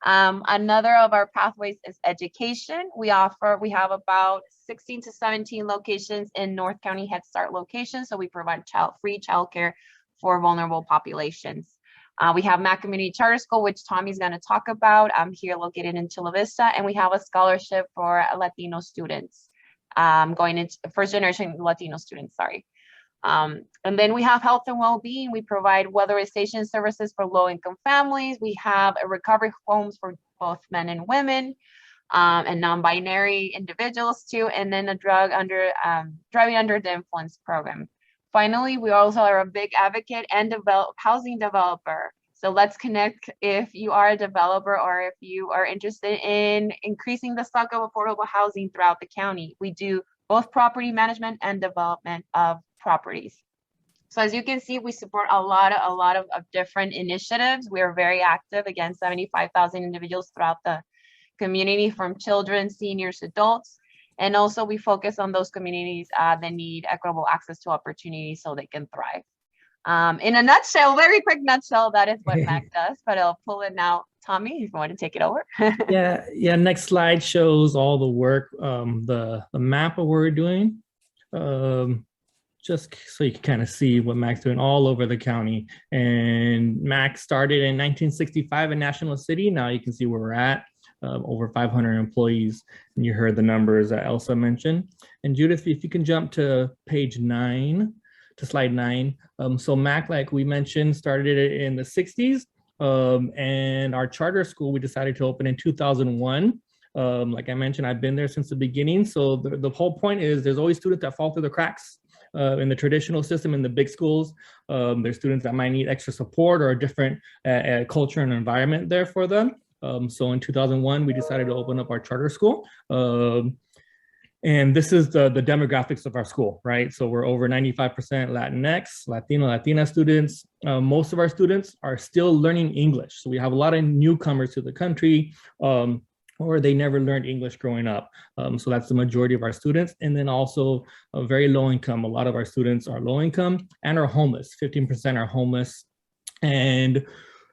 Speaker 15: Another of our pathways is education. We have about 16 to 17 locations in North County Head Start locations. So we provide free childcare for vulnerable populations. We have MAAC Community Charter School, which Tommy's going to talk about. Here located in Chula Vista, and we have a scholarship for Latino students, going into first generation Latino students, sorry. And then we have health and well-being. We provide weatherization services for low-income families. We have a recovery homes for both men and women, and non-binary individuals too, and then a driving under the influence program. Finally, we also are a big advocate and housing developer. So let's connect if you are a developer or if you are interested in increasing the stock of affordable housing throughout the county. We do both property management and development of properties. So as you can see, we support a lot of different initiatives. We are very active, again, 75,000 individuals throughout the community, from children, seniors, adults. And also we focus on those communities that need equitable access to opportunities so they can thrive. In a nutshell, very quick nutshell, that is what MAAC does, but I'll pull it now. Tommy, if you want to take it over.
Speaker 16: Yeah. Next slide shows all the work, the map of what we're doing. Just so you can kind of see what MAAC's doing all over the county. And MAAC started in 1965 in National City. Now you can see where we're at, over 500 employees. And you heard the numbers that Elsa mentioned. And Judith, if you can jump to page 9, to slide 9. So MAAC, like we mentioned, started it in the 60s. And our charter school, we decided to open in 2001. Like I mentioned, I've been there since the beginning. So the whole point is there's always students that fall through the cracks. In the traditional system in the big schools, there's students that might need extra support or a different culture and environment there for them. So in 2001, we decided to open up our charter school. And this is the demographics of our school, right? So we're over 95% Latinx, Latina students. Most of our students are still learning English. So we have a lot of newcomers to the country, or they never learned English growing up. So that's the majority of our students. And then also very low income. A lot of our students are low income and are homeless. 15% are homeless. And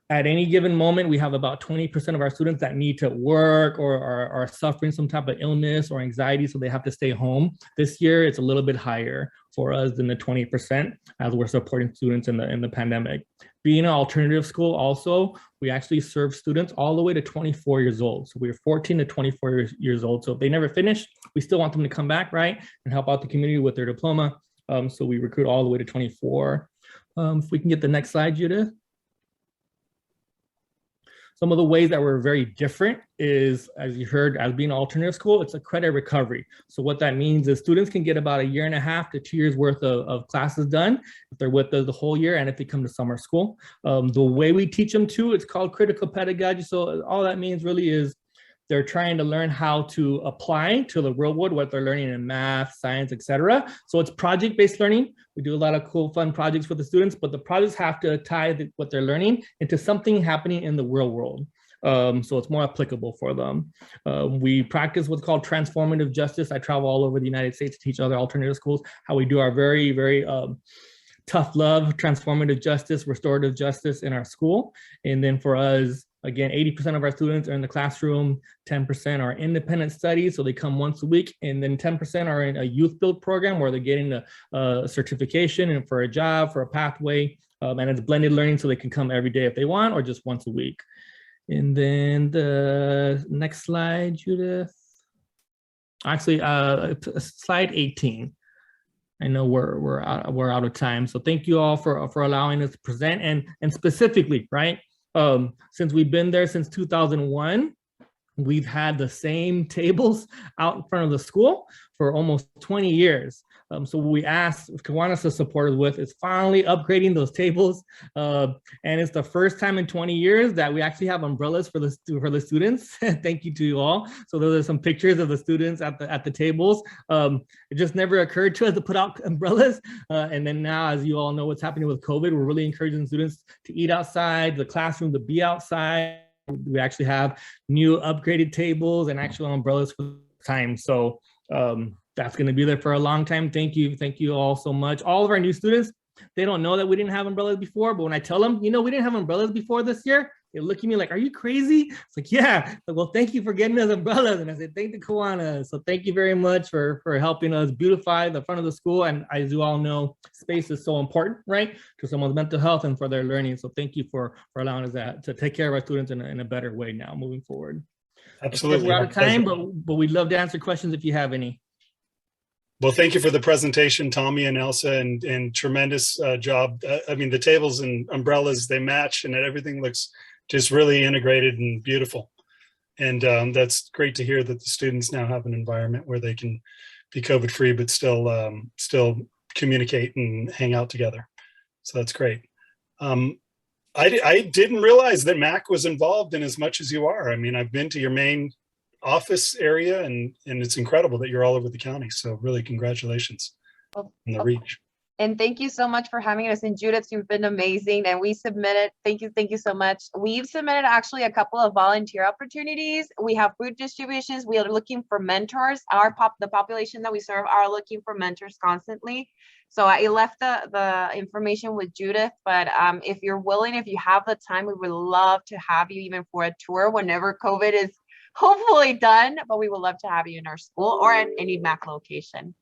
Speaker 16: at any given moment, we have about 20% of our students that need to work or are suffering some type of illness or anxiety, so they have to stay home. This year, it's a little bit higher for us than the 20% as we're supporting students in the pandemic. Being an alternative school also, we actually serve students all the way to 24 years old. So we're 14 to 24 years old. So if they never finish, we still want them to come back, right? And help out the community with their diploma. So we recruit all the way to 24. If we can get the next slide, Judith. Some of the ways that we're very different is, as you heard, as being an alternative school, it's a credit recovery. So what that means is students can get about 1.5 to 2 years worth of classes done if they're with us the whole year and if they come to summer school. The way we teach them too, it's called critical pedagogy. So all that means really is they're trying to learn how to apply to the real world, what they're learning in math, science, etc. So it's project-based learning. We do a lot of cool, fun projects with the students, but the projects have to tie what they're learning into something happening in the real world. So it's more applicable for them. We practice what's called transformative justice. I travel all over the United States to teach other alternative schools how we do our very, very tough love, transformative justice, restorative justice in our school. And then for us, again, 80% of our students are in the classroom, 10% are independent studies, so they come once a week, and then 10% are in a youth build program where they're getting a certification and for a job, for a pathway, and it's blended learning, so they can come every day if they want, or just once a week. And then the next slide, Judith. Actually, slide 18. I know we're out of time, so thank you all for allowing us to present, and specifically, right? Since we've been there since 2001, we've had the same tables out in front of the school for almost 20 years. So what we asked Kiwanis to support us with is finally upgrading those tables. And it's the first time in 20 years that we actually have umbrellas for the students. Thank you to you all. So those are some pictures of the students at the tables. It just never occurred to us to put out umbrellas. And then now, as you all know what's happening with COVID, we're really encouraging students to eat outside, the classroom to be outside. We actually have new upgraded tables and actual umbrellas for the time. So that's going to be there for a long time. Thank you all so much. All of our new students, they don't know that we didn't have umbrellas before, but when I tell them, we didn't have umbrellas before this year, They look at me like, are you crazy? It's like, yeah. Like, well, thank you for getting us umbrellas. And I said, thank the Kiwanis. So thank you very much for helping us beautify the front of the school. And as you all know, space is so important, right? To someone's mental health and for their learning. So thank you for allowing us that to take care of our students in a better way now moving forward.
Speaker 1: Absolutely.
Speaker 16: We're out of time, but we'd love to answer questions if you have any.
Speaker 1: Well, thank you for the presentation, Tommy and Elsa, and tremendous job. I mean, the tables and umbrellas, they match and everything looks just really integrated and beautiful. And that's great to hear that the students now have an environment where they can be COVID-free, but still communicate and hang out together. So that's great. I didn't realize that MAAC was involved in as much as you are. I mean, I've been to your main office area and it's incredible that you're all over the county. So really congratulations on the reach.
Speaker 15: And thank you so much for having us. And Judith, you've been amazing. And we submitted, thank you so much. We've submitted actually a couple of volunteer opportunities. We have food distributions. We are looking for mentors. The population that we serve are looking for mentors constantly. So I left the information with Judith, but if you're willing, if you have the time, we would love to have you even for a tour whenever COVID is hopefully done, but we would love to have you in our school or at any MAAC location.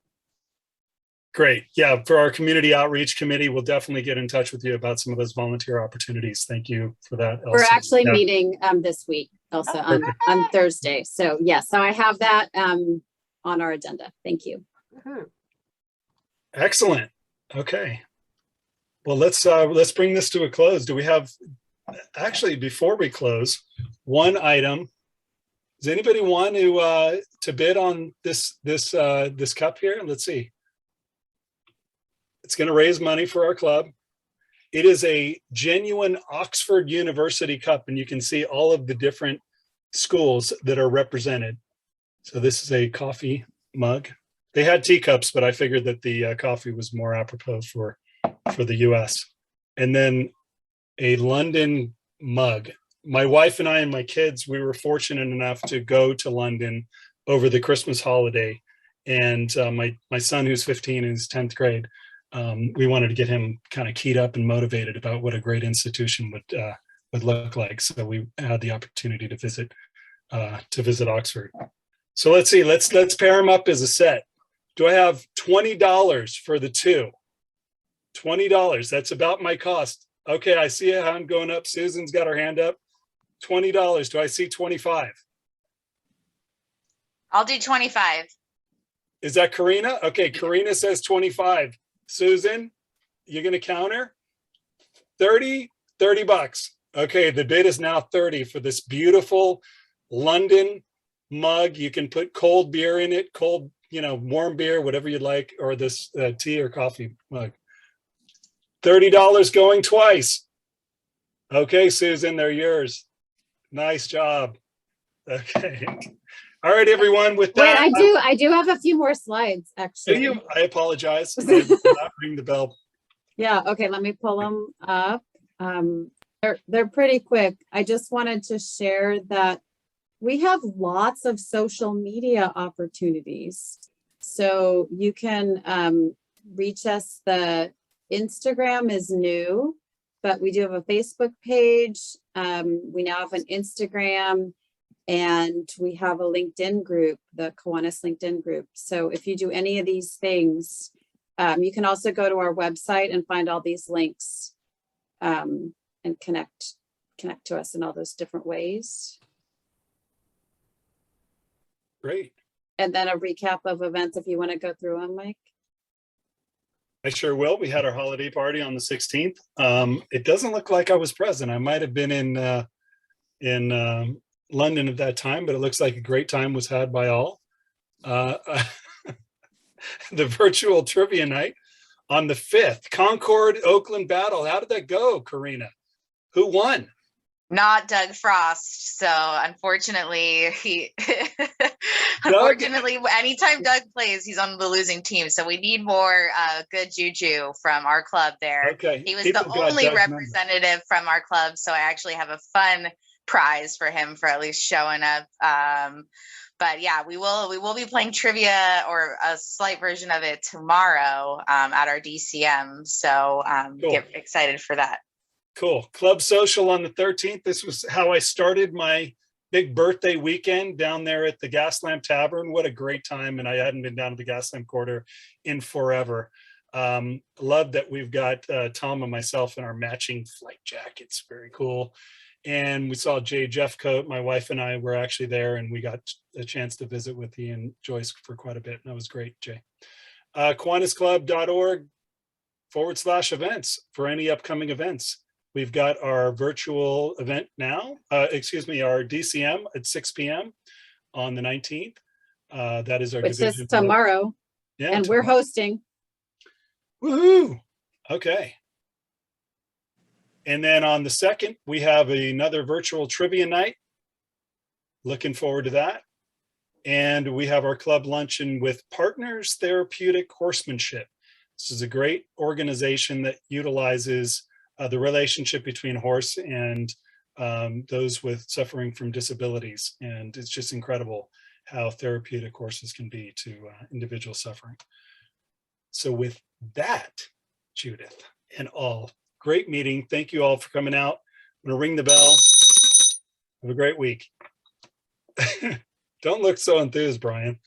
Speaker 1: Great. Yeah, for our community outreach committee, we'll definitely get in touch with you about some of those volunteer opportunities. Thank you for that, Elsa.
Speaker 5: We're actually meeting this week, Elsa, on Thursday. So yes, so I have that on our agenda. Thank you.
Speaker 1: Excellent. Okay. Well, let's bring this to a close. Do we have, actually, before we close, one item. Does anybody want to bid on this cup here? Let's see. It's going to raise money for our club. It is a genuine Oxford University cup, and you can see all of the different schools that are represented. So this is a coffee mug. They had teacups, but I figured that the coffee was more apropos for the US. And then a London mug. My wife and I and my kids, we were fortunate enough to go to London over the Christmas holiday. And my son, who's 15 in his 10th grade, we wanted to get him kind of keyed up and motivated about what a great institution would look like. So we had the opportunity to visit Oxford. So let's see, let's pair them up as a set. Do I have $20 for the two? $20, that's about my cost. Okay, I see a hand going up. Susan's got her hand up. $20, do I see 25?
Speaker 17: I'll do 25.
Speaker 1: Is that Karina? Okay, Karina says 25. Susan, you're gonna counter? 30 bucks. Okay, the bid is now 30 for this beautiful London mug. You can put cold beer in it, cold, warm beer, whatever you'd like, or this tea or coffee mug. $30 going twice. Okay, Susan, they're yours. Nice job. Okay. All right, everyone, with that.
Speaker 5: Wait, I do have a few more slides, actually.
Speaker 1: I apologize. I did not ring the bell.
Speaker 5: Yeah, okay, let me pull them up. They're pretty quick. I just wanted to share that we have lots of social media opportunities. So you can reach us. The Instagram is new, but we do have a Facebook page. We now have an Instagram, and we have a LinkedIn group, the Kiwanis LinkedIn group. So if you do any of these things, you can also go to our website and find all these links and connect to us in all those different ways.
Speaker 1: Great.
Speaker 5: And then a recap of events if you want to go through them, Mike.
Speaker 1: I sure will. We had our holiday party on the 16th. It doesn't look like I was present. I might have been in London at that time, but it looks like a great time was had by all. The virtual trivia night on the 5th, Concord Oakland battle. How did that go, Karina? Who won?
Speaker 17: Not Doug Frost. So unfortunately, unfortunately, anytime Doug plays, he's on the losing team. So we need more good juju from our club there.
Speaker 1: Okay.
Speaker 17: He was the only representative from our club. So I actually have a fun prize for him for at least showing up. But yeah, we will be playing trivia or a slight version of it tomorrow at our DCM. So
Speaker 1: Cool.
Speaker 17: Get excited for that.
Speaker 1: Cool. Club social on the 13th. This was how I started my big birthday weekend down there at the Gaslamp Tavern. What a great time. And I hadn't been down to the Gaslamp Quarter in forever. Love that we've got Tom and myself in our matching flight jackets. Very cool. And we saw Jay Jeffcoat. My wife and I were actually there, and we got a chance to visit with he and Joyce for quite a bit. And that was great, Jay. QuantasClub.org/events for any upcoming events. We've got our virtual event now, our DCM at 6 p.m. on the 19th. That is our
Speaker 5: Which
Speaker 1: division.
Speaker 5: is tomorrow.
Speaker 1: Yeah,
Speaker 5: and we're hosting.
Speaker 1: Woohoo! Okay. And then on the 2nd, we have another virtual trivia night. Looking forward to that. And we have our club luncheon with Partners Therapeutic Horsemanship. This is a great organization that utilizes the relationship between horse and those with suffering from disabilities. And it's just incredible how therapeutic horses can be to individuals suffering. So with that, Judith and all, great meeting. Thank you all for coming out. I'm gonna ring the bell. Have a great week. Don't look so enthused, Brian.